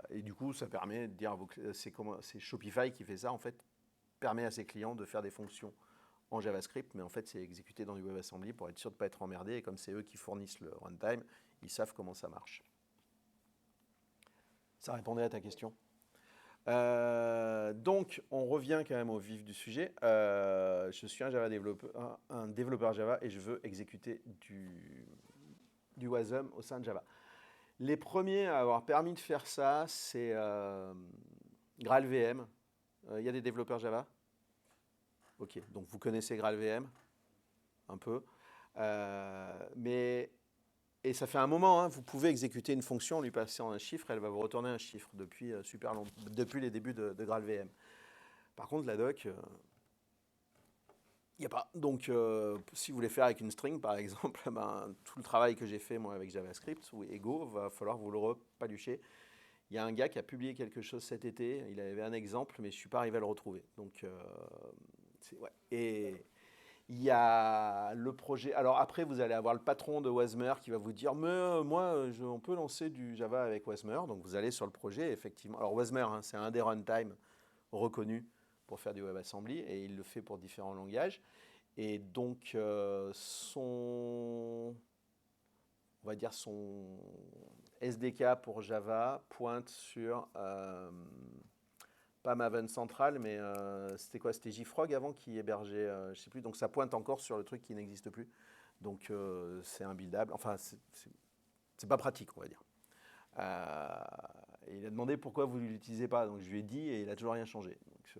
Et du coup, ça permet de dire, c'est Shopify qui fait ça, en fait, permet à ses clients de faire des fonctions en JavaScript, mais en fait, c'est exécuté dans du WebAssembly pour être sûr de ne pas être emmerdé. Et comme c'est eux qui fournissent le runtime, ils savent comment ça marche. Ça répondait à ta question. Donc, on revient quand même au vif du sujet. Je suis un développeur Java et je veux exécuter du Wasm au sein de Java. Les premiers à avoir permis de faire ça, c'est GraalVM. Il y a des développeurs Java? Ok, donc vous connaissez GraalVM un peu. Et ça fait un moment, hein, vous pouvez exécuter une fonction, lui passer en un chiffre, elle va vous retourner un chiffre depuis depuis les débuts de GraalVM. Par contre, la doc, il n'y a pas. Donc, si vous voulez faire avec une string, par exemple, ben, tout le travail que j'ai fait moi avec JavaScript ou Ego, va falloir vous le repalucher. Il y a un gars qui a publié quelque chose cet été, il avait un exemple, mais je ne suis pas arrivé à le retrouver. Donc, ouais. Et il y a le projet. Alors après, vous allez avoir le patron de Wasmer qui va vous dire, mais moi, on peut lancer du Java avec Wasmer. Donc vous allez sur le projet, effectivement. Alors Wasmer, hein, c'est un des runtime reconnus pour faire du WebAssembly et il le fait pour différents langages. Et donc on va dire son SDK pour Java pointe sur pas Maven Central, mais c'était quoi? C'était JFrog avant qui hébergeait, je ne sais plus. Donc ça pointe encore sur le truc qui n'existe plus. Donc c'est imbuildable. Enfin, c'est pas pratique, on va dire. Et il a demandé pourquoi vous ne l'utilisez pas. Donc je lui ai dit et il n'a toujours rien changé. Donc,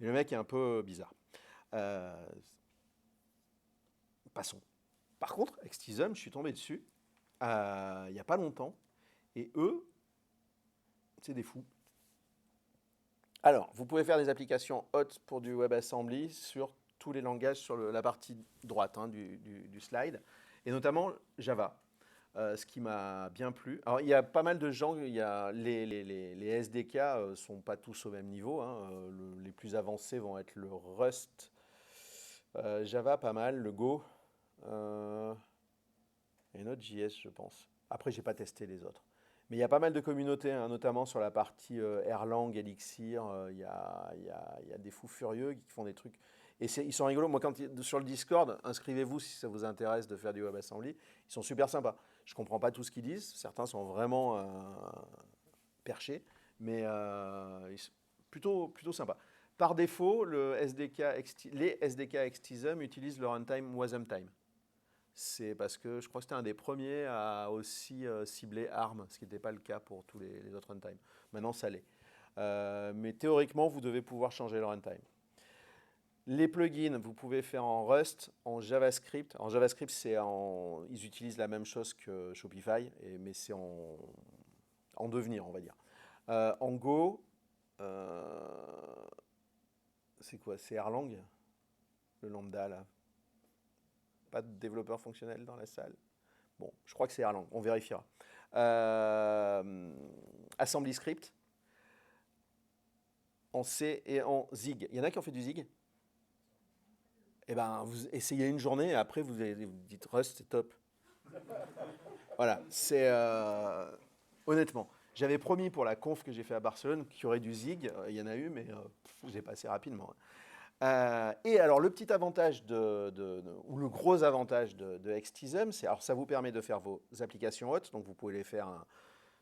le mec est un peu bizarre. Passons. Par contre, Xtism, je suis tombé dessus il n'y a pas longtemps. Et eux, c'est des fous. Alors, vous pouvez faire des applications hot pour du WebAssembly sur tous les langages sur la partie droite du slide, et notamment Java, ce qui m'a bien plu. Alors, il y a pas mal de gens, les SDK ne sont pas tous au même niveau. Hein. Les plus avancés vont être le Rust, Java pas mal, le Go, et Node.js, je pense. Après, je n'ai pas testé les autres. Mais il y a pas mal de communautés, hein, notamment sur la partie Erlang, Elixir. Il y a des fous furieux qui font des trucs. Et ils sont rigolos. Moi, sur le Discord, inscrivez-vous si ça vous intéresse de faire du WebAssembly. Ils sont super sympas. Je ne comprends pas tout ce qu'ils disent. Certains sont vraiment perchés, mais ils sont plutôt sympas. Par défaut, les SDK Xtism utilisent le runtime WasmTime. C'est parce que je crois que c'était un des premiers à aussi cibler ARM, ce qui n'était pas le cas pour tous les autres runtime. Maintenant, ça l'est. Mais théoriquement, vous devez pouvoir changer le runtime. Les plugins, vous pouvez faire en Rust, en JavaScript. En JavaScript, ils utilisent la même chose que Shopify, mais c'est en devenir, on va dire. En Go, c'est quoi? C'est Erlang, le lambda, là. Pas de développeur fonctionnel dans la salle. Bon, je crois que c'est Erlang, on vérifiera. Assembly Script en C et en Zig. Il y en a qui ont fait du Zig? Eh bien, vous essayez une journée et après vous dites Rust, c'est top. Voilà, c'est honnêtement. J'avais promis pour la conf que j'ai fait à Barcelone qu'il y aurait du Zig. Il y en a eu, mais j'ai passé rapidement. Et alors, le petit avantage ou le gros avantage de Xtism, alors ça vous permet de faire vos applications hot, donc vous pouvez les faire,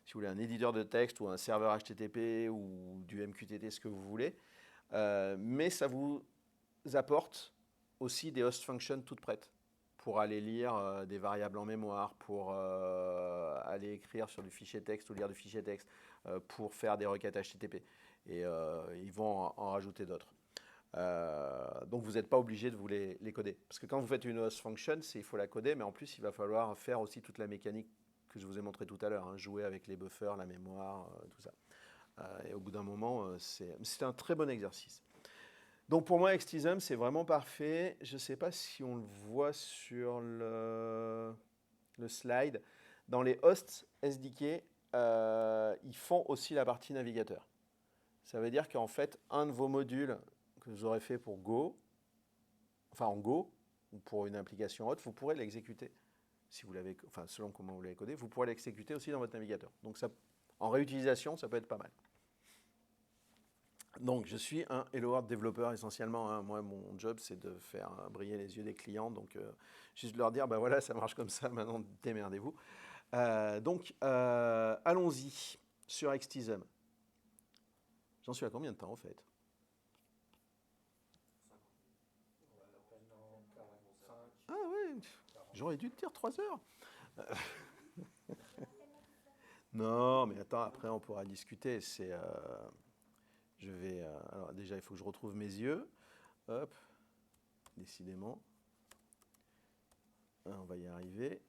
si vous voulez, un éditeur de texte ou un serveur HTTP ou du MQTT, ce que vous voulez, mais ça vous apporte aussi des host functions toutes prêtes pour aller lire des variables en mémoire, pour aller écrire sur du fichier texte ou lire du fichier texte, pour faire des requêtes HTTP. Et ils vont en rajouter d'autres. Donc vous n'êtes pas obligé de vous les coder. Parce que quand vous faites une host function, il faut la coder, mais en plus il va falloir faire aussi toute la mécanique que je vous ai montré tout à l'heure, hein, jouer avec les buffers, la mémoire, tout ça. Et au bout d'un moment, c'est un très bon exercice. Donc pour moi, Xtism, c'est vraiment parfait. Je ne sais pas si on le voit sur le slide. Dans les hosts SDK, ils font aussi la partie navigateur. Ça veut dire qu'en fait, un de vos modules que vous aurez fait pour Go, enfin en Go, ou pour une application haute, vous pourrez l'exécuter, si vous l'avez, enfin selon comment vous l'avez codé, vous pourrez l'exécuter aussi dans votre navigateur. Donc ça, en réutilisation, ça peut être pas mal. Donc je suis un Hello World développeur essentiellement. Hein. Moi, mon job, c'est de faire briller les yeux des clients. Donc juste leur dire, ben voilà, ça marche comme ça, maintenant démerdez-vous. Allons-y sur XTism. J'en suis à combien de temps en fait? Ah ouais, j'aurais dû te dire 3 heures. Non, mais attends, après on pourra discuter. Alors déjà, il faut que je retrouve mes yeux. Hop, décidément. On va y arriver.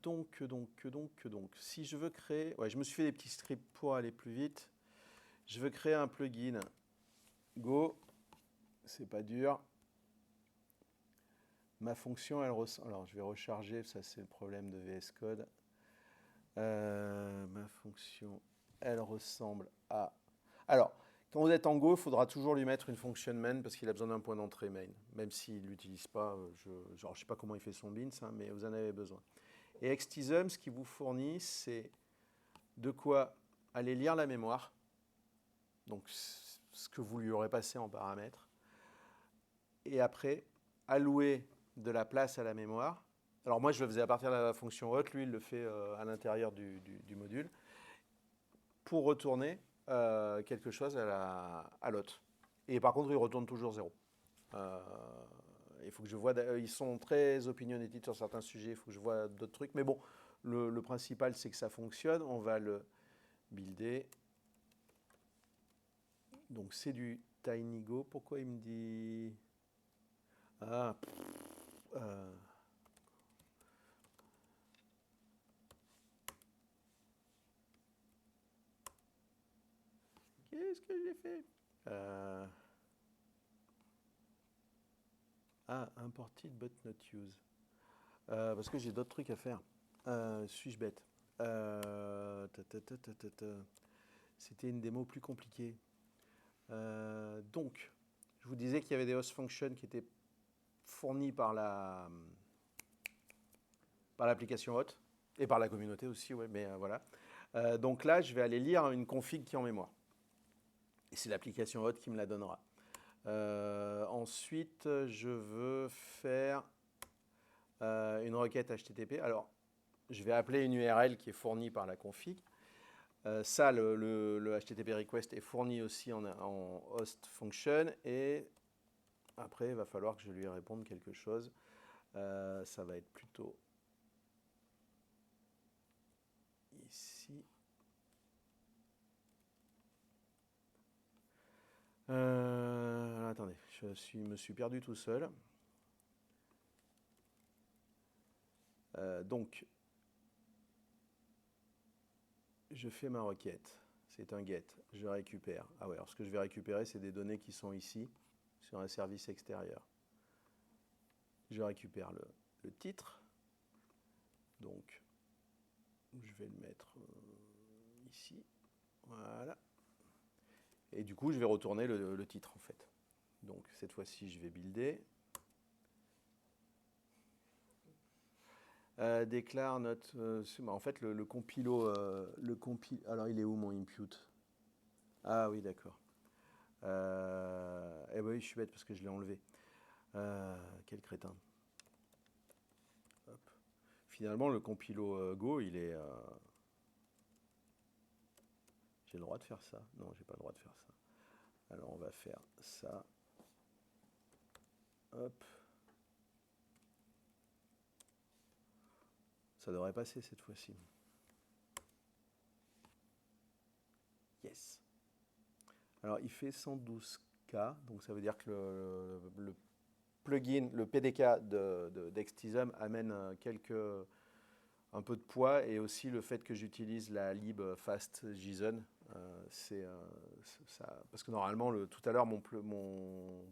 Donc, si je veux créer... Ouais, je me suis fait des petits scripts pour aller plus vite. Je veux créer un plugin. Go. C'est pas dur. Ma fonction, elle ressemble... Alors, je vais recharger, ça c'est le problème de VS Code. Ma fonction, elle ressemble à... Alors, quand vous êtes en Go, il faudra toujours lui mettre une function main parce qu'il a besoin d'un point d'entrée main. Même s'il ne l'utilise pas, je ne sais pas comment il fait son bins, hein, mais vous en avez besoin. Et XTism, ce qu'il vous fournit, c'est de quoi aller lire la mémoire, donc ce que vous lui aurez passé en paramètres, et après, allouer de la place à la mémoire. Alors moi, je le faisais à partir de la fonction hot, lui, il le fait à l'intérieur du module, pour retourner quelque chose à l'hôte. Et par contre, il retourne toujours 0. Il faut que je vois. Ils sont très opinionated sur certains sujets. Il faut que je vois d'autres trucs. Mais bon, le principal, c'est que ça fonctionne. On va le builder. Donc, c'est du TinyGo. Pourquoi il me dit. Ah. Qu'est-ce que j'ai fait imported but not used. Parce que j'ai d'autres trucs à faire. Suis-je bête C'était une démo plus compliquée. Donc, je vous disais qu'il y avait des host functions qui étaient fournis par l'application hot et par la communauté aussi, ouais, mais voilà. Donc là, je vais aller lire une config qui est en mémoire. Et c'est l'application hot qui me la donnera. Ensuite, je veux faire une requête HTTP. Alors, je vais appeler une URL qui est fournie par la config. Ça, le HTTP request est fourni aussi en host function. Et après, il va falloir que je lui réponde quelque chose. Ça va être plutôt ici. Attendez, me suis perdu tout seul. Donc, je fais ma requête. C'est un get. Je récupère. Ah ouais, alors ce que je vais récupérer, c'est des données qui sont ici, sur un service extérieur. Je récupère le titre. Donc, je vais le mettre ici. Voilà. Et du coup, je vais retourner le titre, en fait. Donc, cette fois-ci, je vais builder. Déclare notre... en fait, le compilo... alors, il est où, mon impute? Ah oui, d'accord. Eh ben oui, je suis bête parce que je l'ai enlevé. Quel crétin. Hop. Finalement, le compilo Go, il est... J'ai le droit de faire ça? Non, j'ai pas le droit de faire ça. Alors, on va faire ça. Hop. Ça devrait passer cette fois-ci. Yes. Alors, il fait 112K, donc ça veut dire que le plugin, le PDK d'XTism amène un peu de poids, et aussi le fait que j'utilise la lib fast JSON, ça, parce que normalement, tout à l'heure, mon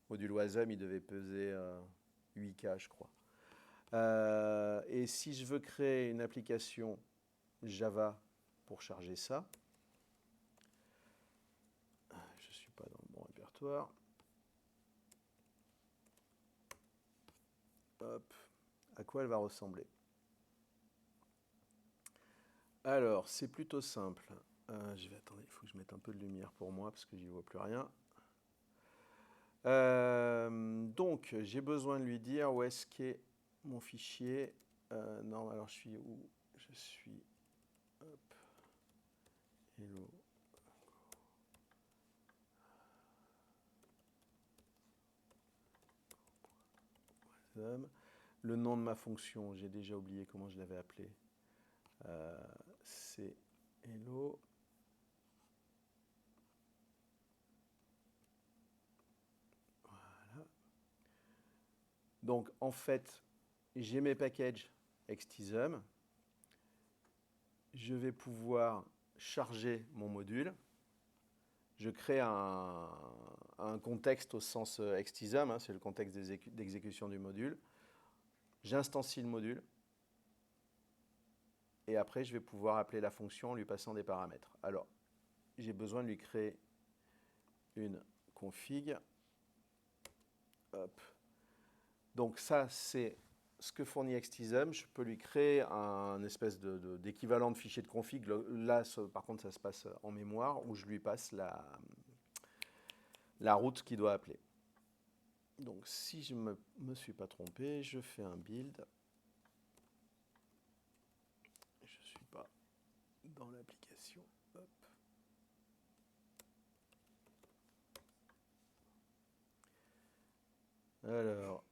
module Wasm, il devait peser 8K, je crois. Et si je veux créer une application Java pour charger ça, je ne suis pas dans le bon répertoire. Hop, à quoi elle va ressembler? Alors, c'est plutôt simple. Attendez, il faut que je mette un peu de lumière pour moi parce que j'y vois plus rien. Donc, j'ai besoin de lui dire où est-ce qu'est mon fichier. Non, alors je suis où? Je suis. Hop. Hello. Le nom de ma fonction, j'ai déjà oublié comment je l'avais appelé. C'est hello. Voilà. Donc en fait, j'ai mes packages XTism. Je vais pouvoir charger mon module. Je crée un contexte au sens XTism, hein, c'est le contexte d'exécution du module. J'instancie le module. Et après, je vais pouvoir appeler la fonction en lui passant des paramètres. Alors, j'ai besoin de lui créer une config. Hop. Donc ça, c'est ce que fournit XTism. Je peux lui créer un espèce d'équivalent de fichier de config. Là, par contre, ça se passe en mémoire où je lui passe la route qu'il doit appeler. Donc si je ne me suis pas trompé, je fais un build. Je ne suis pas dans l'application. Hop. Alors,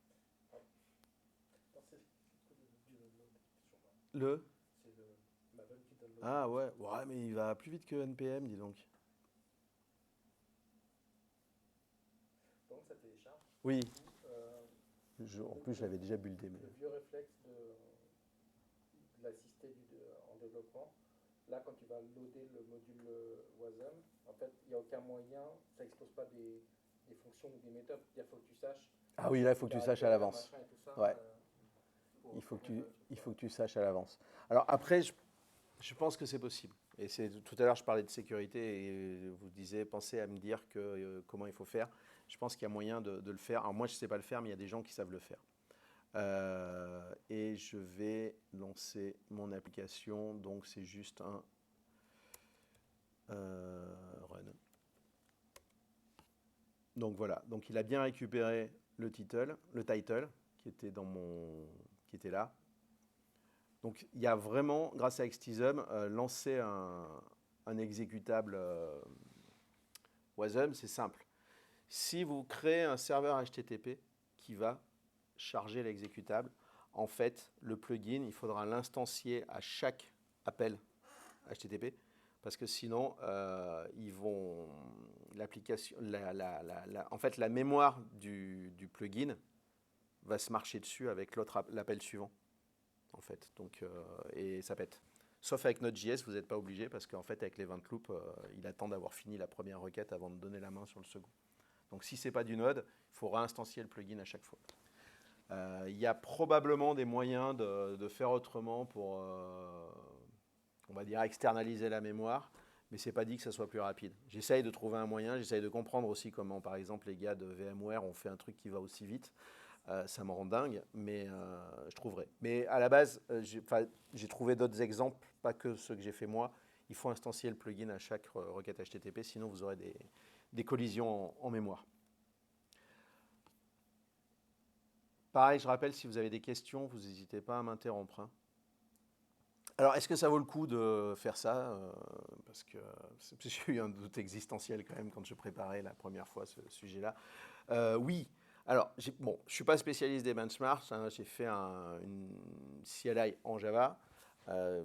le Ah ouais, ouais, mais il va plus vite que NPM, dis donc. Donc ça télécharge. Oui. En plus, Le je l'avais déjà buildé. Mais... vieux réflexe de l'assister en développement. Là, quand tu vas loader le module Wasm, en fait, il n'y a aucun moyen, ça n'expose pas des fonctions ou des méthodes. Il faut que tu saches. Ah oui, là, il faut que tu saches à l'avance. Ouais. Il faut que tu saches à l'avance. Alors après, je pense que c'est possible. Et tout à l'heure, je parlais de sécurité et vous disiez, pensez à me dire comment il faut faire. Je pense qu'il y a moyen de le faire. Alors moi, je ne sais pas le faire, mais il y a des gens qui savent le faire. Et je vais lancer mon application. Donc, c'est juste un run. Donc voilà. Donc, il a bien récupéré le title qui était là. Donc, il y a vraiment, grâce à XTism, lancé un exécutable Wasm, c'est simple. Si vous créez un serveur HTTP qui va charger l'exécutable, en fait, le plugin, il faudra l'instancier à chaque appel HTTP, parce que sinon, l'application, en fait, la mémoire du plugin va se marcher dessus avec l'appel suivant. En fait, donc, et ça pète. Sauf avec Node.js, vous n'êtes pas obligé parce qu'en fait, avec les 20 loops, il attend d'avoir fini la première requête avant de donner la main sur le second. Donc, si ce n'est pas du Node, il faut réinstancier le plugin à chaque fois. Il y a probablement des moyens de faire autrement pour, on va dire, externaliser la mémoire, mais ce n'est pas dit que ça soit plus rapide. J'essaye de trouver un moyen, j'essaye de comprendre aussi comment, par exemple, les gars de VMware ont fait un truc qui va aussi vite. Ça me rend dingue, mais je trouverai. Mais à la base, j'ai trouvé d'autres exemples, pas que ceux que j'ai fait moi. Il faut instancier le plugin à chaque requête HTTP, sinon vous aurez des collisions en mémoire. Pareil, je rappelle, si vous avez des questions, vous n'hésitez pas à m'interrompre. Hein. Alors, est-ce que ça vaut le coup de faire ça parce que j'ai eu un doute existentiel quand même quand je préparais la première fois ce sujet-là. Oui. Alors, je ne suis pas spécialiste des benchmarks. Hein, j'ai fait une CLI en Java,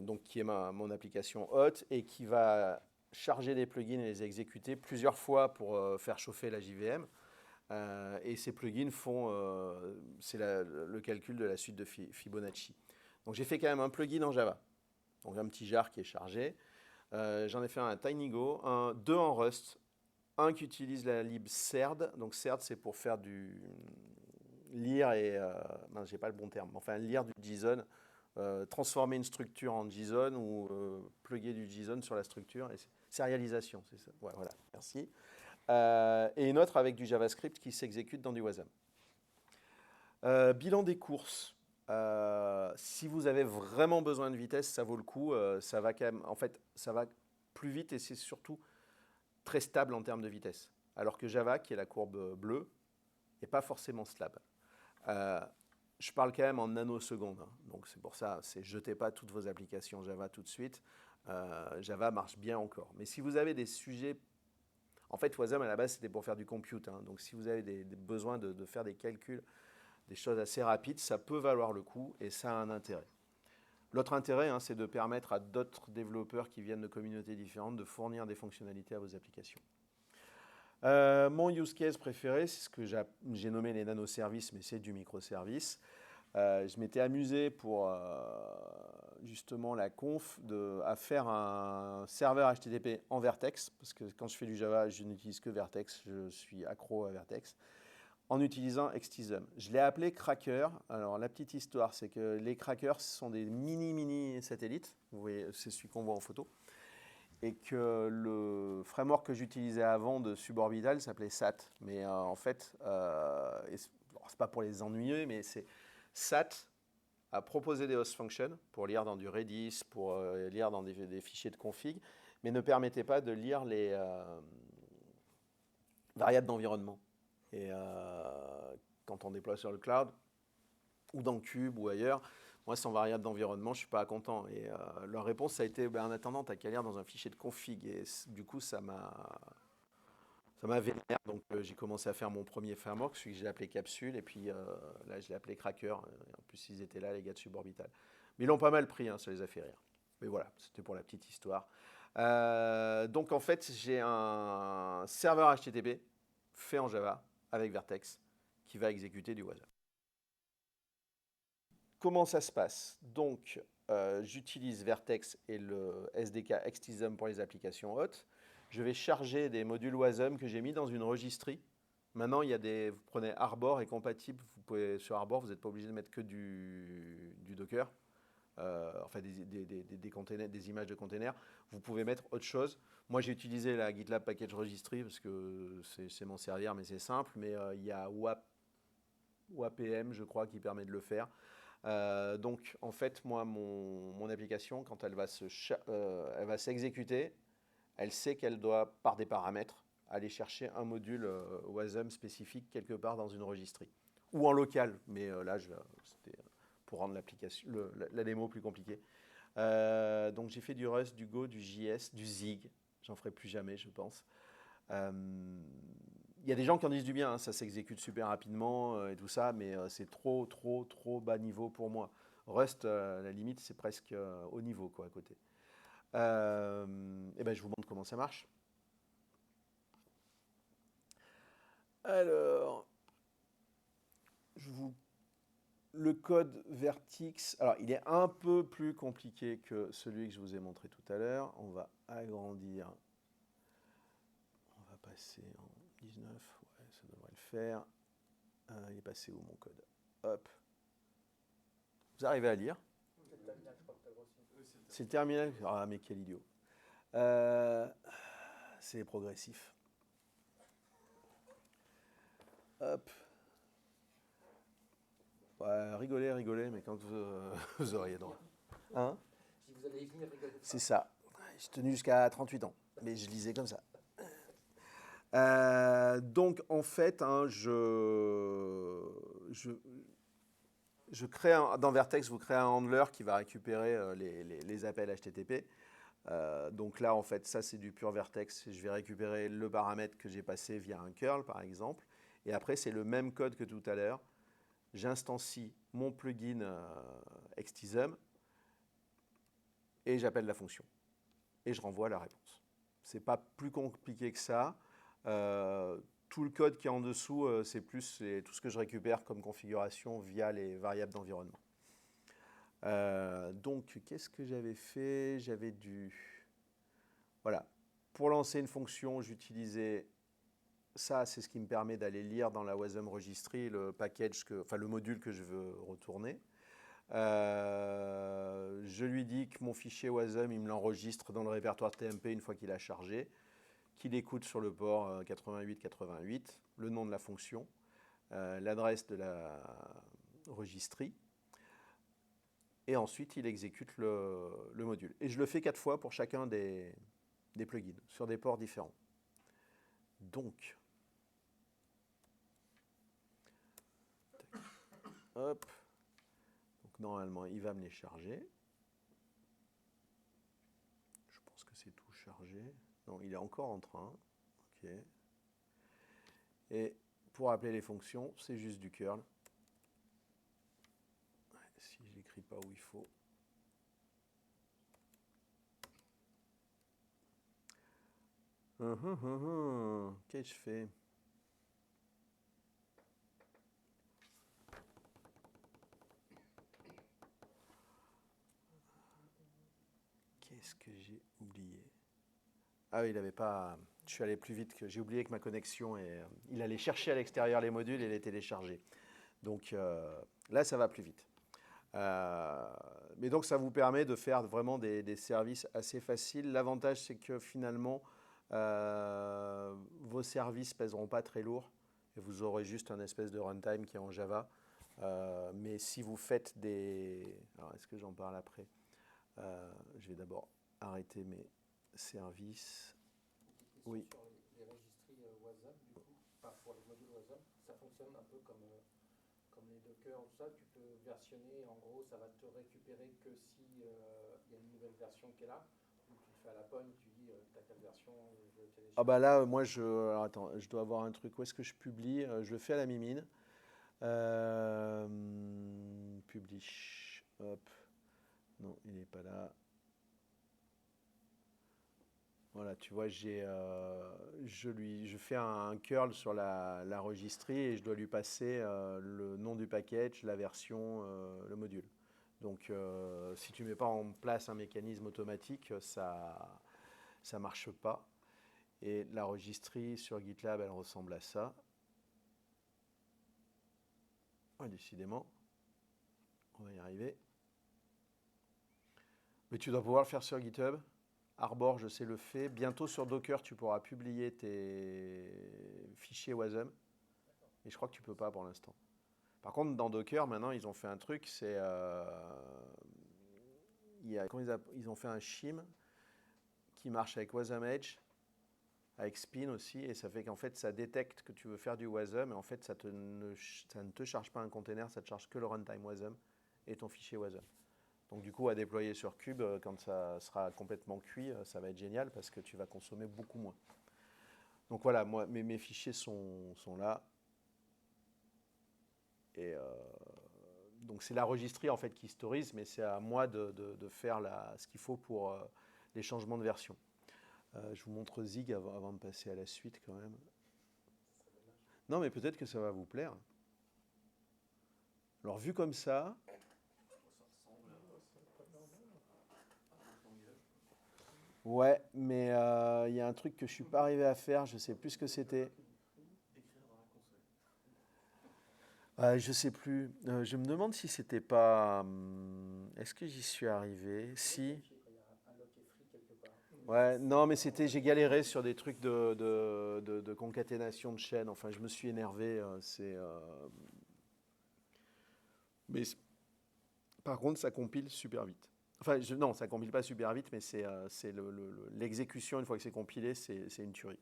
donc qui est mon application hôte et qui va charger des plugins et les exécuter plusieurs fois pour faire chauffer la JVM. Et ces plugins c'est le calcul de la suite de Fibonacci. Donc, j'ai fait quand même un plugin en Java. Donc, un petit jar qui est chargé. J'en ai fait un TinyGo, deux en Rust, un qui utilise la lib CERD. Donc CERD, c'est pour faire du lire et... non, j'ai pas le bon terme. Enfin, lire du JSON, transformer une structure en JSON ou plugger du JSON sur la structure. Et serialisation, c'est ça. Ouais, voilà, merci. Et une autre avec du JavaScript qui s'exécute dans du Wasm. Bilan des courses. Si vous avez vraiment besoin de vitesse, ça vaut le coup. Ça va quand même, en fait, ça va plus vite et c'est surtout très stable en termes de vitesse. Alors que Java, qui est la courbe bleue, n'est pas forcément stable. je parle quand même en nanosecondes. Donc c'est pour ça, jetez pas toutes vos applications Java tout de suite. Java marche bien encore. Mais si vous avez des sujets... En fait, Wasm, à la base, c'était pour faire du compute. Donc si vous avez des besoins de faire des calculs, des choses assez rapides, ça peut valoir le coup et ça a un intérêt. L'autre intérêt, c'est de permettre à d'autres développeurs qui viennent de communautés différentes de fournir des fonctionnalités à vos applications. Mon use case préféré, c'est ce que j'ai nommé les nanoservices, mais c'est du microservice. Je m'étais amusé pour justement la conf à faire un serveur HTTP en Vertex, parce que quand je fais du Java, je n'utilise que Vertex, je suis accro à Vertex, en utilisant XTism. Je l'ai appelé Cracker. Alors la petite histoire, c'est que les crackers ce sont des mini satellites, vous voyez, c'est celui qu'on voit en photo, et que le framework que j'utilisais avant de suborbital s'appelait SAT. Mais en fait, c'est pas pour les ennuyer, mais c'est SAT a proposé des host functions pour lire dans du Redis, pour lire dans des fichiers de config, mais ne permettait pas de lire les variables d'environnement. Et quand on déploie sur le cloud, ou dans Cube ou ailleurs, moi, sans variable d'environnement, je ne suis pas content. Et leur réponse, ça a été, en attendant, tu n'as qu'à lire dans un fichier de config. Et du coup, ça m'a vénère. Donc, j'ai commencé à faire mon premier framework, celui que j'ai appelé Capsule. Et puis, là, je l'ai appelé Cracker. En plus, ils étaient là, les gars de Suborbital. Mais ils l'ont pas mal pris, ça les a fait rire. Mais voilà, c'était pour la petite histoire. Donc, en fait, j'ai un serveur HTTP fait en Java avec Vertex qui va exécuter du Wasm. Comment ça se passe? Donc, j'utilise Vertex et le SDK XTism pour les applications hautes. Je vais charger des modules Wasm que j'ai mis dans une registry. Maintenant, vous prenez Arbor et compatible. Sur Arbor, vous n'êtes pas obligé de mettre que du Docker, enfin des images de containers. Vous pouvez mettre autre chose. Moi, j'ai utilisé la GitLab Package Registry parce que c'est m'en servir, mais c'est simple. Mais il y a WAPM, je crois, qui permet de le faire. Donc, en fait, moi, mon application, quand elle va s'exécuter, elle sait qu'elle doit, par des paramètres, aller chercher un module Wasm spécifique quelque part dans une registry. Ou en local, mais là, c'était pour rendre la démo plus compliquée. Donc, j'ai fait du Rust, du Go, du JS, du Zig. J'en ferai plus jamais, je pense. Il y a des gens qui en disent du bien, ça s'exécute super rapidement et tout ça, mais c'est trop bas niveau pour moi. Rust, à la limite, c'est presque haut niveau quoi, à côté. Et ben, je vous montre comment ça marche. Alors, le code Vertex, alors il est un peu plus compliqué que celui que je vous ai montré tout à l'heure. On va agrandir. On va passer en 19, ouais, ça devrait le faire. Il est passé où mon code? Hop. Vous arrivez à lire? C'est le terminal. Ah, mais quel idiot. C'est progressif. Hop. Ouais, rigolez, mais quand vous auriez droit. Hein? Si vous allez y venir, rigolez. C'est ça. J'ai tenu jusqu'à 38 ans, mais je lisais comme ça. Donc, en fait, je crée dans Vertex, vous créez un handler qui va récupérer les appels HTTP. Donc là, en fait, ça, c'est du pur Vertex. Je vais récupérer le paramètre que j'ai passé via un curl, par exemple. Et après, c'est le même code que tout à l'heure. J'instancie mon plugin XTism et j'appelle la fonction. Et je renvoie la réponse. Ce n'est pas plus compliqué que ça. Tout le code qui est en dessous, c'est plus tout ce que je récupère comme configuration via les variables d'environnement. Donc, qu'est-ce que j'avais fait? J'avais Voilà. Pour lancer une fonction, j'utilisais ça, c'est ce qui me permet d'aller lire dans la Wasm Registry le module que je veux retourner. Je lui dis que mon fichier Wasm, il me l'enregistre dans le répertoire TMP une fois qu'il a chargé, qu'il écoute sur le port 8888, le nom de la fonction, l'adresse de la registry, et ensuite il exécute le module. Et je le fais 4 fois pour chacun des plugins, sur des ports différents. Donc, hop, normalement, il va me les charger. Je pense que c'est tout chargé. Non, il est encore en train. OK. Et pour appeler les fonctions, c'est juste du curl. Ouais, si je l'écris pas où il faut. Qu'est-ce que je fais? Qu'est-ce que j'ai oublié? Ah oui, il n'avait pas. Je suis allé plus vite que j'ai oublié que ma connexion et il allait chercher à l'extérieur les modules et les télécharger. Donc là, ça va plus vite. Mais donc ça vous permet de faire vraiment des services assez faciles. L'avantage, c'est que finalement, vos services pèseront pas très lourd et vous aurez juste un espèce de runtime qui est en Java. Mais si vous faites des... Alors, est-ce que j'en parle après? Je vais d'abord arrêter mes services. Oui. Sur les registries WhatsApp, du coup, enfin, pour les modules WhatsApp, ça fonctionne un peu comme les Docker ou ça. Tu peux versionner, en gros, ça va te récupérer que si il y a une nouvelle version qui est là. Ou tu le fais à la pogne, tu dis t'as quelle version, je télécharge. Ah bah là, moi, alors, attends, je dois avoir un truc. Où est-ce que je publie? Je le fais à la mimine. Publish. Hop. Non, il n'est pas là. Voilà, tu vois, je fais un curl sur la registrie et je dois lui passer le nom du package, la version, le module. Donc, si tu ne mets pas en place un mécanisme automatique, ça ne marche pas. Et la registrie sur GitLab, elle ressemble à ça. Ouais, décidément, on va y arriver. Mais tu dois pouvoir le faire sur GitHub. Arbor, je sais le fait. Bientôt sur Docker, tu pourras publier tes fichiers Wasm. Et je crois que tu ne peux pas pour l'instant. Par contre, dans Docker, maintenant, ils ont fait un truc, c'est... ils ont fait un shim qui marche avec Wasm Edge, avec Spin aussi, et ça fait qu'en fait, ça détecte que tu veux faire du Wasm, et en fait, ça ne te charge pas un container, ça te charge que le runtime Wasm et ton fichier Wasm. Donc du coup, à déployer sur Cube, quand ça sera complètement cuit, ça va être génial parce que tu vas consommer beaucoup moins. Donc voilà, moi, mes fichiers sont là. Et donc c'est la registrie en fait qui historise, mais c'est à moi de faire ce qu'il faut pour les changements de version. Je vous montre Zig avant de passer à la suite quand même. Non, mais peut-être que ça va vous plaire. Alors vu comme ça... Ouais, mais il y a un truc que je ne suis pas arrivé à faire, je ne sais plus ce que c'était. Je ne sais plus. Je me demande si c'était pas... Est-ce que j'y suis arrivé? Si. Ouais, non, mais j'ai galéré sur des trucs de concaténation de chaînes. Enfin, je me suis énervé. Mais par contre, ça compile super vite. Enfin, non, ça compile pas super vite, mais c'est l'exécution, une fois que c'est compilé, c'est une tuerie.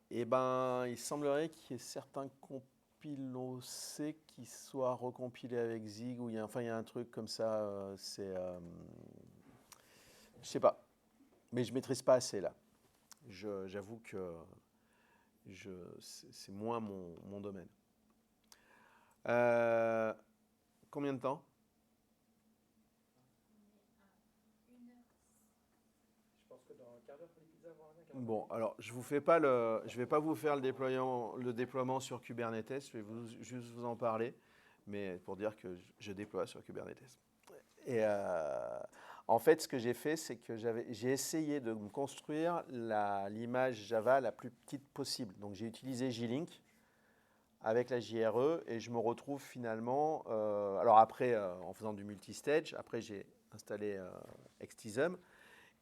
Eh ben, il semblerait qu'il y ait certains compilos C qui soient recompilés avec Zig, ou il y a un truc comme ça, je sais pas, mais je maîtrise pas assez là. J'avoue que c'est moins mon domaine. Combien de temps? Je pense que dans un quart d'heure, pour les pizzas, avoir un Bon, alors je vais pas vous faire le déploiement sur Kubernetes, je vais juste vous en parler, mais pour dire que je déploie sur Kubernetes. Et en fait, ce que j'ai fait, c'est que j'ai essayé de me construire l'image Java la plus petite possible. Donc j'ai utilisé JLink avec la JRE et je me retrouve finalement, alors après en faisant du multistage, après j'ai installé Xtism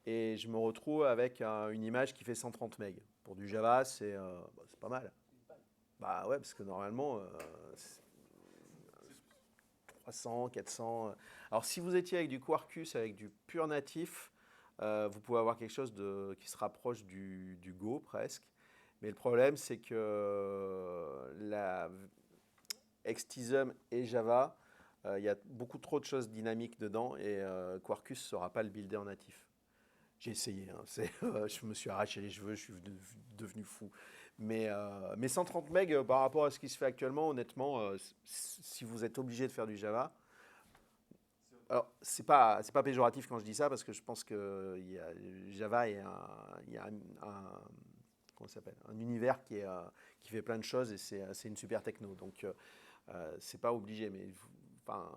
et je me retrouve avec une image qui fait 130 MB. Pour du Java, c'est pas mal. Bah ouais, parce que normalement, 300, 400. Alors si vous étiez avec du Quarkus, avec du pur natif, vous pouvez avoir quelque chose qui se rapproche du Go presque. Mais le problème, c'est que XTism et Java, il y a beaucoup trop de choses dynamiques dedans et Quarkus ne saura pas le builder en natif. J'ai essayé, hein, je me suis arraché les cheveux, je suis devenu fou. Mais 130 MB par rapport à ce qui se fait actuellement, honnêtement, si vous êtes obligé de faire du Java, alors c'est pas péjoratif quand je dis ça parce que je pense que Java est comment ça s'appelle, un univers qui fait plein de choses et c'est une super techno. Donc c'est pas obligé, mais enfin,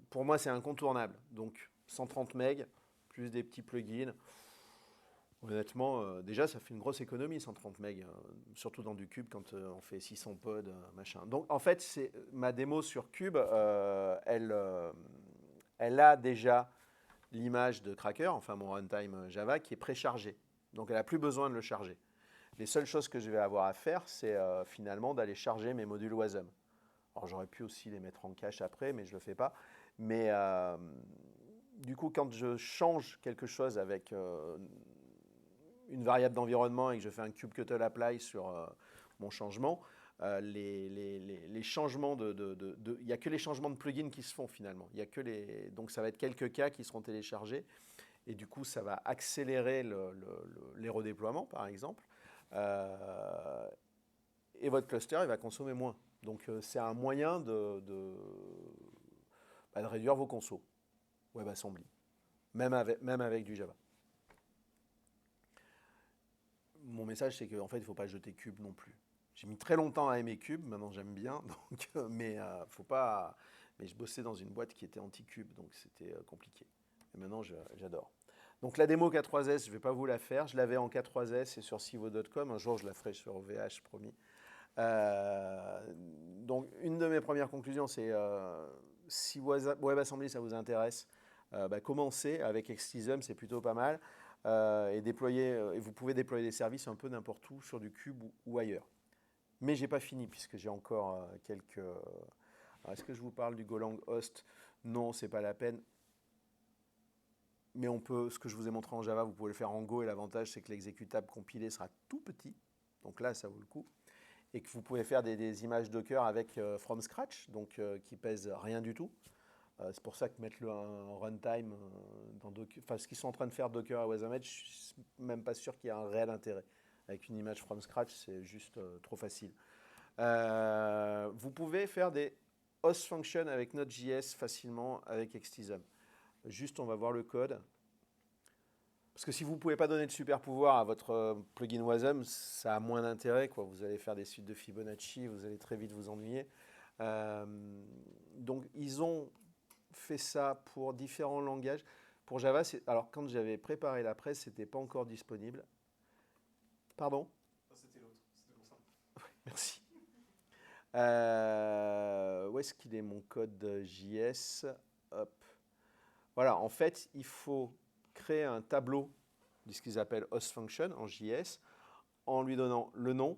pour moi c'est incontournable. Donc 130 MB plus des petits plugins. Honnêtement, déjà, ça fait une grosse économie, 130 MB, surtout dans du Cube quand on fait 600 pods, machin. Donc, en fait, ma démo sur Cube, elle a déjà l'image de Cracker, enfin mon runtime Java, qui est préchargé. Donc, elle n'a plus besoin de le charger. Les seules choses que je vais avoir à faire, c'est finalement d'aller charger mes modules Wasm. Alors, j'aurais pu aussi les mettre en cache après, mais je ne le fais pas. Mais du coup, quand je change quelque chose avec une variable d'environnement et que je fais un kubectl apply sur mon changement, les changements il n'y a que les changements de plugins qui se font finalement. Donc ça va être quelques cas qui seront téléchargés et du coup ça va accélérer les redéploiements par exemple. Et votre cluster il va consommer moins. Donc c'est un moyen de réduire vos consos WebAssembly, même avec du Java. Mon message, c'est qu'en fait, il ne faut pas jeter Cube non plus. J'ai mis très longtemps à aimer Cube, maintenant j'aime bien, donc, mais faut pas. Mais je bossais dans une boîte qui était anti-Cube, donc c'était compliqué. Et maintenant, j'adore. Donc la démo K3S, je ne vais pas vous la faire. Je l'avais en K3S et sur Sivo.com. Un jour, je la ferai sur VH, promis. Donc une de mes premières conclusions, c'est si WebAssembly, ça vous intéresse, commencez avec XTism, c'est plutôt pas mal. Et vous pouvez déployer des services un peu n'importe où sur du Cube ou ailleurs. Mais j'ai pas fini puisque j'ai encore quelques. Alors, est-ce que je vous parle du Golang host? Non, c'est pas la peine. Mais ce que je vous ai montré en Java, vous pouvez le faire en Go et l'avantage c'est que l'exécutable compilé sera tout petit. Donc là, ça vaut le coup. Et que vous pouvez faire des images Docker avec from scratch, donc qui pèsent rien du tout. C'est pour ça que mettre un runtime dans Docker, enfin ce qu'ils sont en train de faire Docker à WasmEdge, je ne suis même pas sûr qu'il y ait un réel intérêt. Avec une image from scratch, c'est juste trop facile. Vous pouvez faire des host functions avec Node.js facilement avec XTism. Juste, on va voir le code. Parce que si vous ne pouvez pas donner de super pouvoir à votre plugin Wasm, ça a moins d'intérêt, quoi. Vous allez faire des suites de Fibonacci, vous allez très vite vous ennuyer. Donc, ils ont fait ça pour différents langages. Pour Java, alors quand j'avais préparé la presse, c'était pas encore disponible. Pardon? C'était l'autre, c'était pour ça. Ouais, merci. Où est-ce qu'il est mon code JS? Hop. Voilà, en fait, il faut créer un tableau de ce qu'ils appellent host function en JS en lui donnant le nom,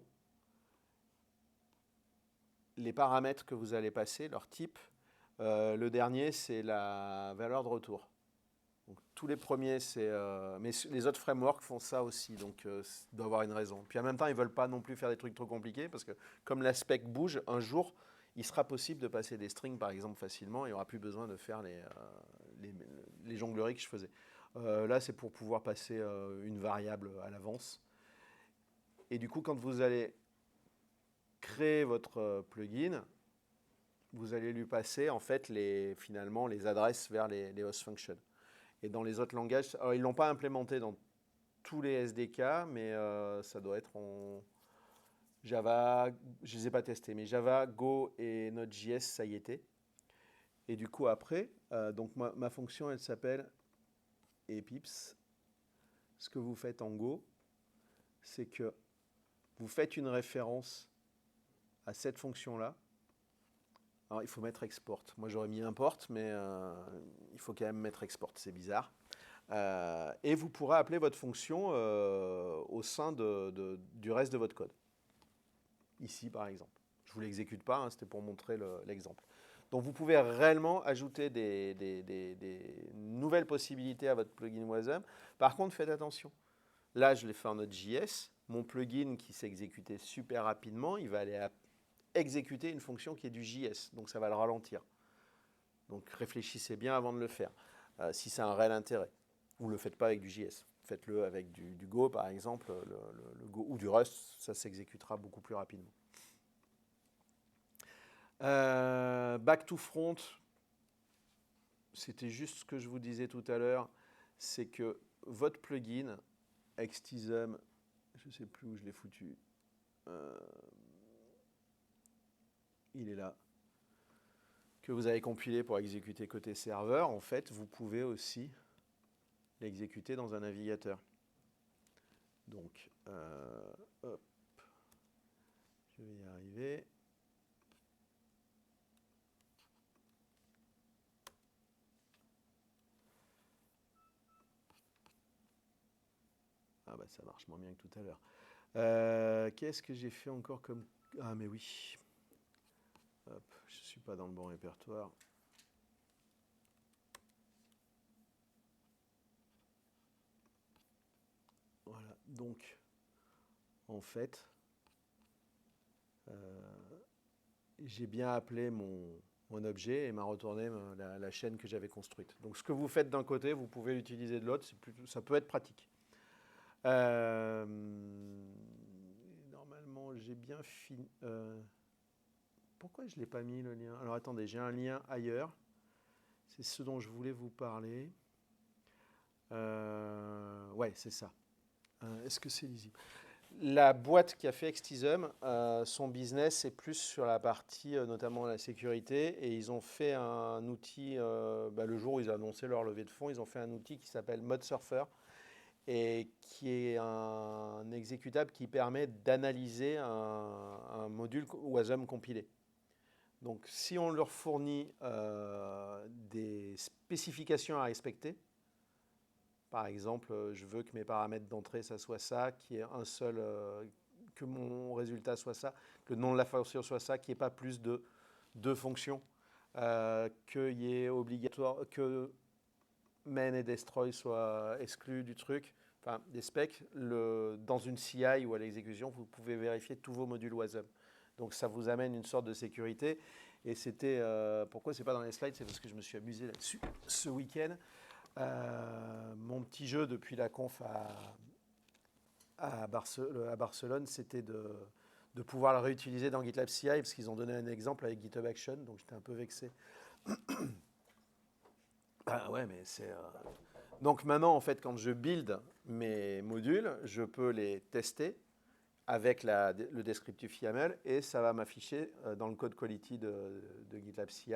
les paramètres que vous allez passer, leur type. Le dernier, c'est la valeur de retour. Donc, tous les premiers, mais les autres frameworks font ça aussi, donc ça doit avoir une raison. Puis en même temps, ils ne veulent pas non plus faire des trucs trop compliqués, parce que comme la spec bouge, un jour, il sera possible de passer des strings, par exemple, facilement, et il n'y aura plus besoin de faire les jongleries que je faisais. Là, c'est pour pouvoir passer une variable à l'avance. Et du coup, quand vous allez créer votre plugin, vous allez lui passer en fait finalement les adresses vers les host functions. Et dans les autres langages, alors ils ne l'ont pas implémenté dans tous les SDK, mais ça doit être en Java, je ne les ai pas testés, mais Java, Go et Node.js, ça y était. Et du coup après, donc ma fonction elle s'appelle epips. Ce que vous faites en Go, c'est que vous faites une référence à cette fonction-là. Alors, il faut mettre export. Moi, j'aurais mis import, mais il faut quand même mettre export. C'est bizarre. Et vous pourrez appeler votre fonction au sein du reste de votre code. Ici, par exemple. Je ne vous l'exécute pas, hein, c'était pour montrer l'exemple. Donc, vous pouvez réellement ajouter des nouvelles possibilités à votre plugin Wasm. Par contre, faites attention. Là, je l'ai fait en Node.js. Mon plugin qui s'est exécuté super rapidement, il va aller exécuter une fonction qui est du JS. Donc ça va le ralentir. Donc réfléchissez bien avant de le faire, si c'est un réel intérêt. Ou ne le faites pas avec du JS. Faites-le avec du Go, par exemple, le Go, ou du Rust, ça s'exécutera beaucoup plus rapidement. Back to front, c'était juste ce que je vous disais tout à l'heure, c'est que votre plugin, Xtism, je ne sais plus où je l'ai foutu, il est là, que vous avez compilé pour exécuter côté serveur, en fait, vous pouvez aussi l'exécuter dans un navigateur. Donc, hop, je vais y arriver. Ah bah ça marche moins bien que tout à l'heure. Qu'est-ce que j'ai fait encore comme... Ah mais oui. Hop, je ne suis pas dans le bon répertoire. Voilà, donc en fait, j'ai bien appelé mon objet et m'a retourné la chaîne que j'avais construite. Donc ce que vous faites d'un côté, vous pouvez l'utiliser de l'autre, ça peut être pratique. Normalement, j'ai bien fini. Pourquoi je ne l'ai pas mis le lien? Alors attendez, j'ai un lien ailleurs. C'est ce dont je voulais vous parler. Ouais, c'est ça. Est-ce que c'est lisible? La boîte qui a fait Xtism, son business est plus sur la partie, notamment la sécurité, et ils ont fait un outil, le jour où ils ont annoncé leur levée de fonds, ils ont fait un outil qui s'appelle ModSurfer, et qui est un exécutable qui permet d'analyser un module Wasm compilé. Donc si on leur fournit des spécifications à respecter, par exemple, je veux que mes paramètres d'entrée, ça soit ça, qu'il y ait un seul, que mon résultat soit ça, que le nom de la fonction soit ça, qu'il n'y ait pas plus de deux fonctions, qu'il y ait obligatoire, que main et destroy soient exclus du truc, enfin des specs. Dans une CI ou à l'exécution, vous pouvez vérifier tous vos modules Wasm. Donc ça vous amène une sorte de sécurité. Et c'était, pourquoi c'est pas dans les slides, c'est parce que je me suis amusé là-dessus ce week-end. Mon petit jeu depuis la conf à Barcelone, c'était de pouvoir le réutiliser dans GitLab CI, parce qu'ils ont donné un exemple avec GitHub Action, donc j'étais un peu vexé. Ah ouais, mais c'est... Donc maintenant, en fait, quand je build mes modules, je peux les tester avec le descriptif YAML, et ça va m'afficher dans le code quality de GitLab CI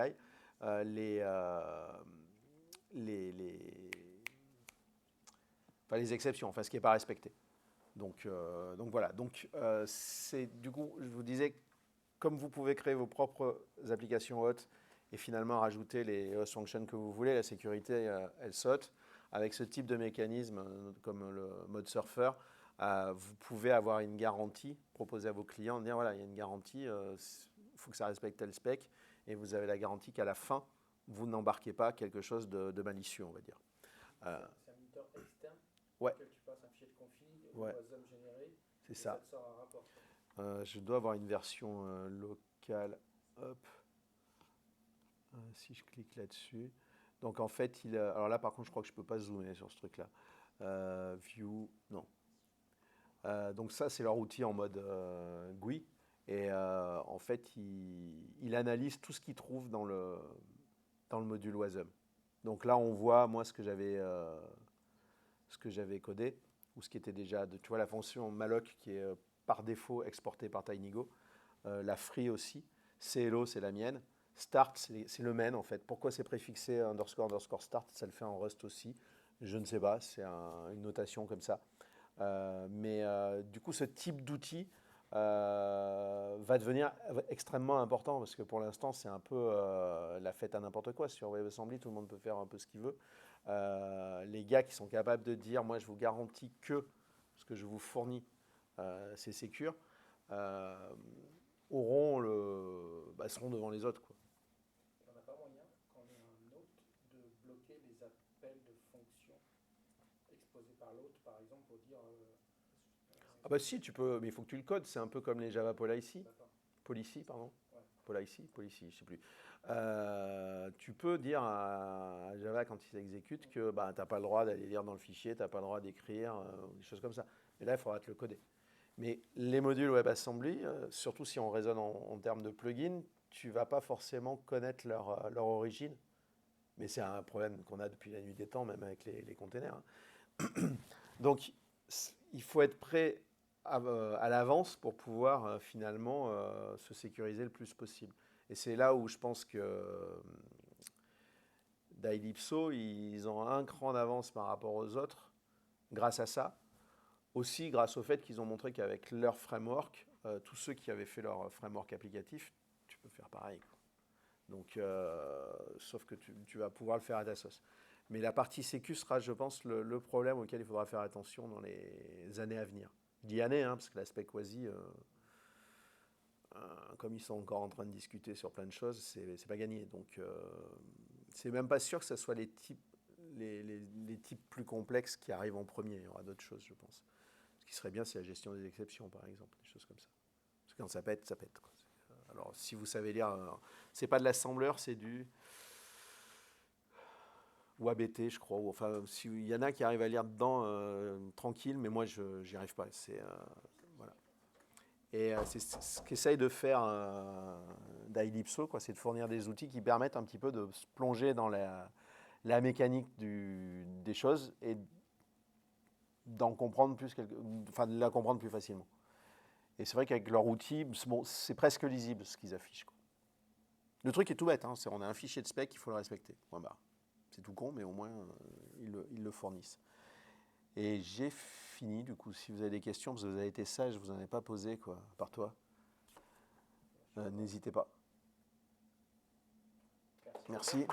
les exceptions, enfin ce qui n'est pas respecté. Donc voilà. Donc c'est du coup, je vous disais, comme vous pouvez créer vos propres applications hôtes et finalement rajouter les host functions que vous voulez, la sécurité elle saute. Avec ce type de mécanisme comme le mode surfer, vous pouvez avoir une garantie proposée à vos clients, dire voilà, il y a une garantie, il faut que ça respecte tel spec, et vous avez la garantie qu'à la fin, vous n'embarquez pas quelque chose de malicieux, on va dire. C'est un éditeur externe ouais. auquel tu passes un fichier de config, ouais. Wasm généré, c'est ça. Ça te sort un rapport. Je dois avoir une version locale. Hop. Si je clique là-dessus. Donc en fait, alors là par contre, je crois que je ne peux pas zoomer sur ce truc-là. View, non. Donc ça, c'est leur outil en mode GUI. Et en fait, il analyse tout ce qu'il trouve dans le module Wasm. Donc là, on voit, moi, ce que j'avais codé, ou ce qui était déjà, tu vois, la fonction malloc qui est par défaut exportée par TinyGo. La free aussi. CLO, c'est la mienne. Start, c'est le main, en fait. Pourquoi c'est préfixé _ start? Ça le fait en Rust aussi. Je ne sais pas, c'est une notation comme ça. Mais du coup, ce type d'outil va devenir extrêmement important, parce que pour l'instant, c'est un peu la fête à n'importe quoi. Sur WebAssembly, tout le monde peut faire un peu ce qu'il veut. Les gars qui sont capables de dire, moi, je vous garantis que ce que je vous fournis, c'est sécure, seront devant les autres, quoi. On n'a pas moyen, quand on est un hôte, de bloquer les appels de fonctions exposés par l'hôte, par exemple, pour dire... Ah bah si, tu peux, mais il faut que tu le codes. C'est un peu comme les Java Policy. Policy, pardon. Policy, je sais plus. Tu peux dire à Java quand il s'exécute que tu n'as pas le droit d'aller lire dans le fichier, tu n'as pas le droit d'écrire, des choses comme ça. Mais là, il faudra te le coder. Mais les modules WebAssembly, surtout si on raisonne en termes de plugins, tu ne vas pas forcément connaître leur origine. Mais c'est un problème qu'on a depuis la nuit des temps, même avec les containers. Donc, il faut être prêt à l'avance pour pouvoir finalement se sécuriser le plus possible. Et c'est là où je pense que Dailipso, ils ont un cran d'avance par rapport aux autres grâce à ça. Aussi grâce au fait qu'ils ont montré qu'avec leur framework, tous ceux qui avaient fait leur framework applicatif, tu peux faire pareil, quoi. Donc, sauf que tu vas pouvoir le faire à ta sauce. Mais la partie sécu sera, je pense, le problème auquel il faudra faire attention dans les années à venir. Je dis années, parce que l'aspect quasi, comme ils sont encore en train de discuter sur plein de choses, c'est pas gagné. Donc, c'est même pas sûr que ce soit les types plus complexes qui arrivent en premier. Il y aura d'autres choses, je pense. Ce qui serait bien, c'est la gestion des exceptions, par exemple, des choses comme ça. Parce que quand ça pète, ça pète, quoi. Alors, si vous savez lire, c'est pas de l'assembleur, c'est du WebAT, je crois. Enfin, il y en a qui arrivent à lire dedans tranquille, mais moi, j'y arrive pas. Voilà. Et c'est ce qu'essaye de faire Dailipso, quoi, c'est de fournir des outils qui permettent un petit peu de se plonger dans la mécanique des choses et d'en comprendre de la comprendre plus facilement. Et c'est vrai qu'avec leur outil, c'est presque lisible ce qu'ils affichent, quoi. Le truc est tout bête, on a un fichier de spec, il faut le respecter. Point barre. C'est tout con, mais au moins ils le fournissent. Et j'ai fini, du coup, si vous avez des questions, parce que vous avez été sage, vous n'en avez pas posé, quoi, à part toi. N'hésitez pas. Merci.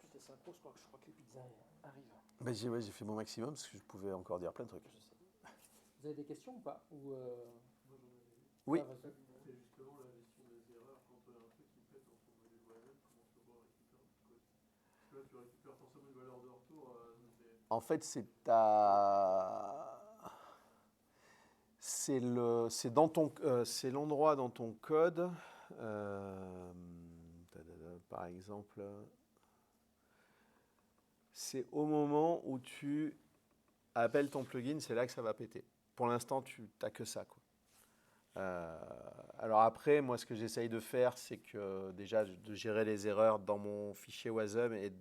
Juste les synchros, je crois que les pizzas arrivent. Ben, j'ai fait mon maximum, parce que je pouvais encore dire plein de trucs. Vous avez des questions ou pas Oui. C'est justement la gestion des erreurs quand un truc qui pète dans ton module web, comment tu vas récupérer un code. Parce que là, tu récupères forcément une valeur de retour. En fait, c'est l'endroit dans ton code. Par exemple, c'est au moment où tu appelles ton plugin, c'est là que ça va péter. Pour l'instant, tu n'as que ça, quoi. Alors après, moi, ce que j'essaye de faire, c'est que déjà de gérer les erreurs dans mon fichier WASM et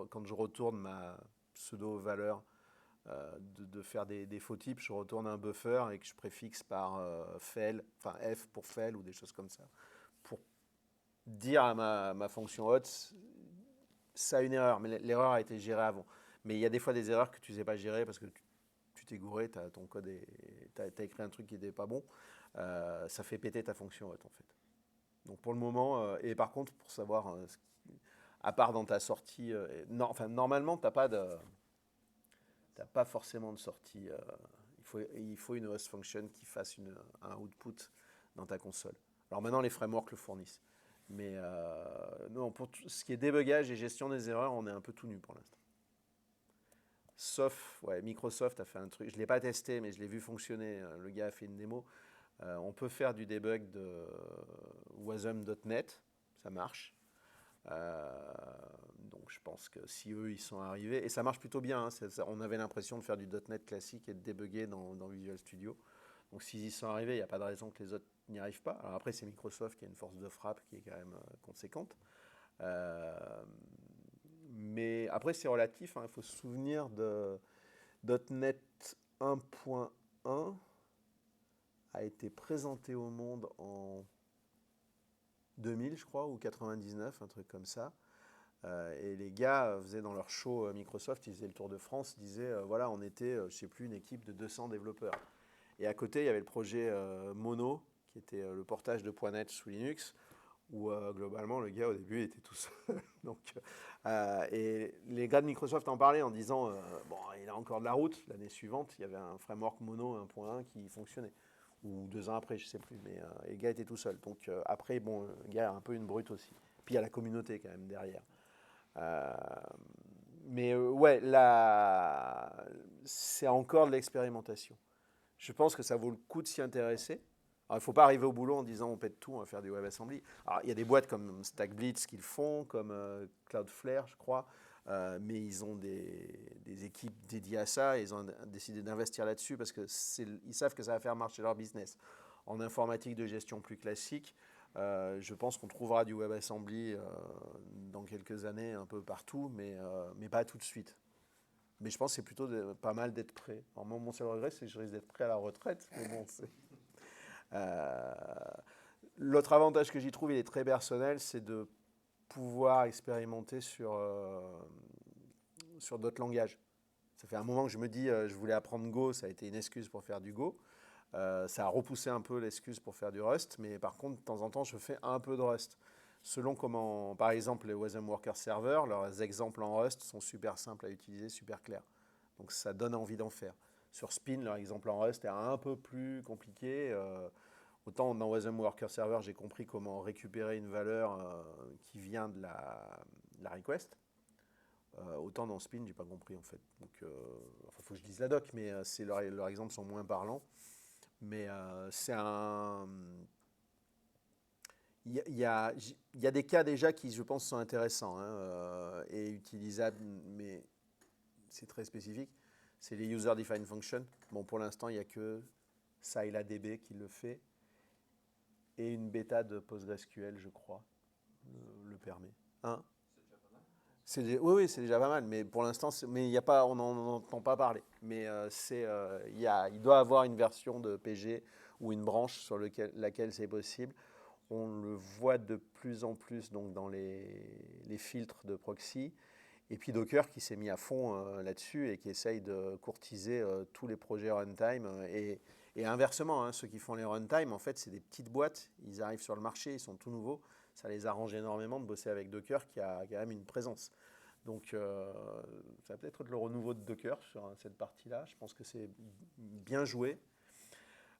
quand je retourne ma pseudo-valeur, de faire des faux types, je retourne un buffer et que je préfixe par fail, enfin F pour fail ou des choses comme ça, pour dire à ma fonction hot, ça a une erreur, mais l'erreur a été gérée avant. Mais il y a des fois des erreurs que tu ne sais pas gérer parce que tu t'es gouré, ton code tu as écrit un truc qui n'était pas bon. Ça fait péter ta fonction hot, en fait. Donc pour le moment, et par contre, pour savoir, à part dans ta sortie, normalement, tu n'as pas forcément de sortie. Il faut une host function qui fasse un output dans ta console. Alors maintenant, les frameworks le fournissent. Mais non, pour ce qui est débugage et gestion des erreurs, on est un peu tout nu pour l'instant. Sauf, Microsoft a fait un truc, je ne l'ai pas testé, mais je l'ai vu fonctionner. Le gars a fait une démo. On peut faire du debug de wasm.net, ça marche. Donc je pense que si eux ils sont arrivés, et ça marche plutôt bien, on avait l'impression de faire du .NET classique et de débugger dans Visual Studio. Donc s'ils y sont arrivés, il n'y a pas de raison que les autres n'y arrivent pas. Alors après c'est Microsoft qui a une force de frappe qui est quand même conséquente. Mais après c'est relatif, il faut se souvenir de .NET 1.1 a été présenté au monde en 2000, je crois, ou 99, un truc comme ça. Et les gars faisaient dans leur show Microsoft, ils faisaient le tour de France, ils disaient, voilà, on était, je ne sais plus, une équipe de 200 développeurs. Et à côté, il y avait le projet Mono, qui était le portage de .NET sous Linux, où globalement, le gars, au début, il était tout seul. Donc, et les gars de Microsoft en parlaient en disant, bon, il a encore de la route. L'année suivante, il y avait un framework Mono 1.1 qui fonctionnait. Ou 2 ans après, je ne sais plus. Mais le gars était tout seul. Donc après, bon, le gars est un peu une brute aussi. Puis il y a la communauté quand même derrière. Mais ouais, là, c'est encore de l'expérimentation. Je pense que ça vaut le coup de s'y intéresser. Alors, il ne faut pas arriver au boulot en disant on pète tout, on va faire du WebAssembly. Alors, il y a des boîtes comme StackBlitz qui le font, comme Cloudflare, je crois, mais ils ont des équipes dédiées à ça et ils ont décidé d'investir là-dessus parce qu'ils savent que ça va faire marcher leur business. En informatique de gestion plus classique, je pense qu'on trouvera du WebAssembly dans quelques années un peu partout, mais pas tout de suite. Mais je pense que c'est plutôt pas mal d'être prêt. Alors moi, mon seul regret, c'est que je risque d'être prêt à la retraite. Mais bon, l'autre avantage que j'y trouve, il est très personnel, c'est de pouvoir expérimenter sur d'autres langages. Ça fait un moment que je me dis, je voulais apprendre Go, ça a été une excuse pour faire du Go. Ça a repoussé un peu l'excuse pour faire du Rust, mais par contre, de temps en temps, je fais un peu de Rust. Selon comment, par exemple, les Wasm Worker Server, leurs exemples en Rust sont super simples à utiliser, super clairs. Donc ça donne envie d'en faire. Sur Spin, leur exemple en Rust est un peu plus compliqué. Autant dans Wasm Worker Server, j'ai compris comment récupérer une valeur qui vient de la request. Autant dans Spin, j'ai pas compris en fait. Donc, faut que je lise la doc, mais leurs exemples sont moins parlants. Mais c'est un. Il y a des cas déjà qui, je pense, sont intéressants et utilisables, mais c'est très spécifique. C'est les User Defined Functions. Bon, pour l'instant, il n'y a que ScyllaDB qui le fait et une bêta de PostgreSQL, je crois, le permet. Hein? Oui, c'est déjà pas mal, mais pour l'instant, mais il y a pas, on n'en entend pas parler. Mais il doit avoir une version de PG ou une branche sur laquelle c'est possible. On le voit de plus en plus donc, dans les filtres de proxy. Et puis Docker qui s'est mis à fond là-dessus et qui essaye de courtiser tous les projets runtime. Et inversement, hein, ceux qui font les runtime, en fait, c'est des petites boîtes. Ils arrivent sur le marché, ils sont tout nouveaux. Ça les arrange énormément de bosser avec Docker qui a quand même une présence. Donc ça va peut-être être le renouveau de Docker sur cette partie-là. Je pense que c'est bien joué.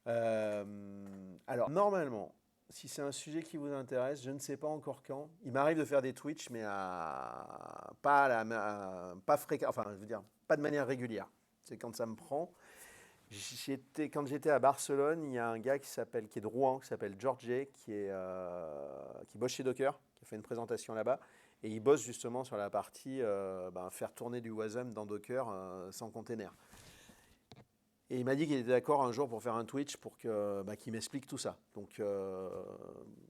Alors normalement, si c'est un sujet qui vous intéresse, je ne sais pas encore quand. Il m'arrive de faire des Twitch, mais pas fréquent, enfin je veux dire, pas de manière régulière. C'est quand ça me prend. Quand j'étais à Barcelone, il y a un gars qui est de Rouen, qui s'appelle George, qui bosse chez Docker, qui a fait une présentation là-bas. Et il bosse justement sur la partie faire tourner du Wasm dans Docker sans container. Et il m'a dit qu'il était d'accord un jour pour faire un Twitch pour qu'il m'explique tout ça. Donc,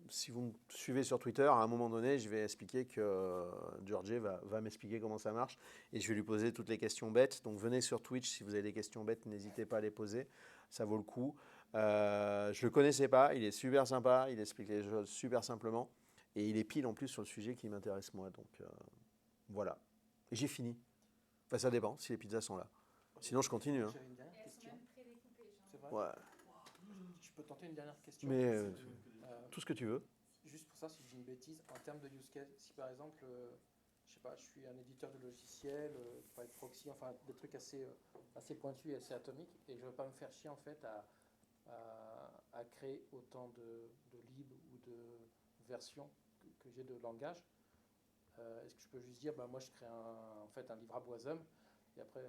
si vous me suivez sur Twitter, à un moment donné, je vais expliquer que George va m'expliquer comment ça marche. Et je vais lui poser toutes les questions bêtes. Donc, venez sur Twitch si vous avez des questions bêtes, n'hésitez pas à les poser. Ça vaut le coup. Je ne le connaissais pas, il est super sympa, il explique les choses super simplement. Et il est pile en plus sur le sujet qui m'intéresse moi. Donc, voilà. Et j'ai fini. Enfin, ça dépend si les pizzas sont là. Sinon, je continue. Hein. J'avais une dernière question. C'est vrai. Ouais. Je peux tenter une dernière question. Mais tout ce que tu veux. Juste pour ça, si je dis une bêtise, en termes de use case, si par exemple, je sais pas, je suis un éditeur de logiciels, pas de proxy, enfin des trucs assez pointus et assez atomiques, et je veux pas me faire chier en fait à créer autant de libs ou de versions que j'ai de langage. Est-ce que je peux juste dire, moi je crée un livrable Wasm, et après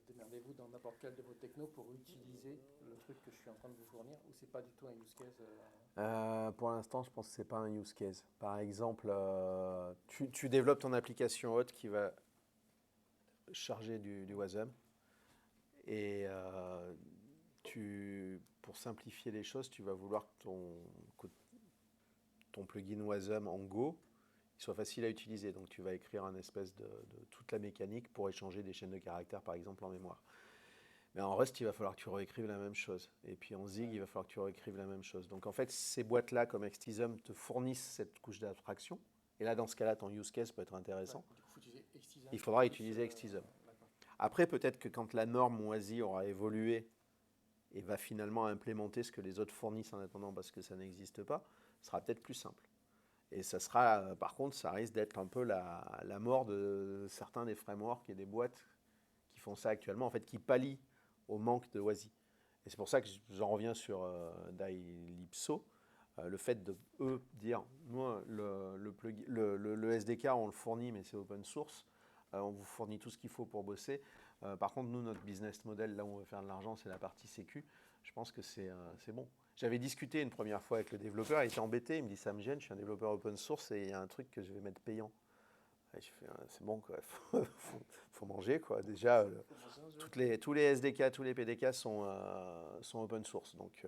démerdez-vous dans n'importe quel de vos technos pour utiliser le truc que je suis en train de vous fournir, ou c'est pas du tout un use case Pour l'instant, je pense que ce n'est pas un use case. Par exemple, tu développes ton application hôte qui va charger du Wasm. Et pour simplifier les choses, tu vas vouloir que ton plugin Wasm en Go soit facile à utiliser. Donc tu vas écrire un espèce de toute la mécanique pour échanger des chaînes de caractères, par exemple, en mémoire. Mais en Rust, il va falloir que tu réécrives la même chose. Et puis en Zig, il va falloir que tu réécrives la même chose. Donc en fait, ces boîtes-là, comme XTism, te fournissent cette couche d'abstraction. Et là, dans ce cas-là, ton use case peut être intéressant. Il faudra utiliser XTism. Après, peut-être que quand la norme WASI aura évolué et va finalement implémenter ce que les autres fournissent en attendant parce que ça n'existe pas, ce sera peut-être plus simple. Et ça sera, par contre, ça risque d'être un peu la mort de certains des frameworks et des boîtes qui font ça actuellement, en fait, qui pallient au manque de WASI. Et c'est pour ça que j'en reviens sur Dailypso, le fait de eux dire, moi, le SDK, on le fournit, mais c'est open source, on vous fournit tout ce qu'il faut pour bosser. Par contre, nous, notre business model, là où on veut faire de l'argent, c'est la partie sécu. Je pense que c'est bon. J'avais discuté une première fois avec le développeur, il était embêté, il me dit ça me gêne, je suis un développeur open source et il y a un truc que je vais mettre payant. Et je fais, c'est bon, quoi. Faut manger, quoi. Déjà, tous les SDK, tous les PDK sont open source, donc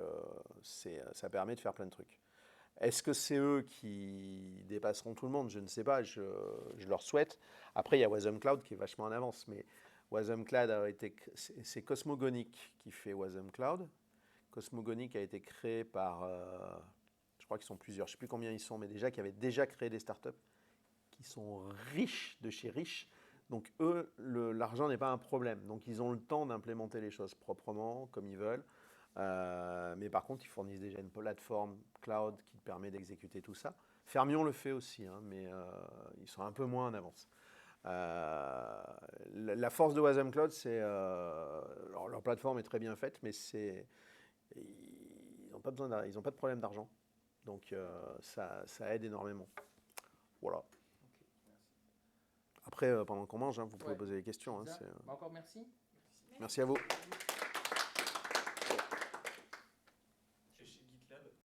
ça permet de faire plein de trucs. Est-ce que c'est eux qui dépasseront tout le monde? Je ne sais pas, je leur souhaite. Après, il y a Wasm Cloud qui est vachement en avance, mais Wasm Cloud c'est Cosmogonic qui fait Wasm Cloud. Cosmogonic a été créé par, je crois qu'ils sont plusieurs, je ne sais plus combien ils sont, mais déjà qui avaient déjà créé des startups qui sont riches de chez riches. Donc eux, l'argent n'est pas un problème. Donc ils ont le temps d'implémenter les choses proprement, comme ils veulent. Mais par contre, ils fournissent déjà une plateforme cloud qui permet d'exécuter tout ça. Fermion le fait aussi, hein, mais ils sont un peu moins en avance. La force de Wasm Cloud, c'est leur plateforme est très bien faite, mais ils n'ont pas de problème d'argent. Donc ça aide énormément. Voilà. Après, pendant qu'on mange, hein, vous pouvez poser des questions. Hein, Encore merci. merci à vous.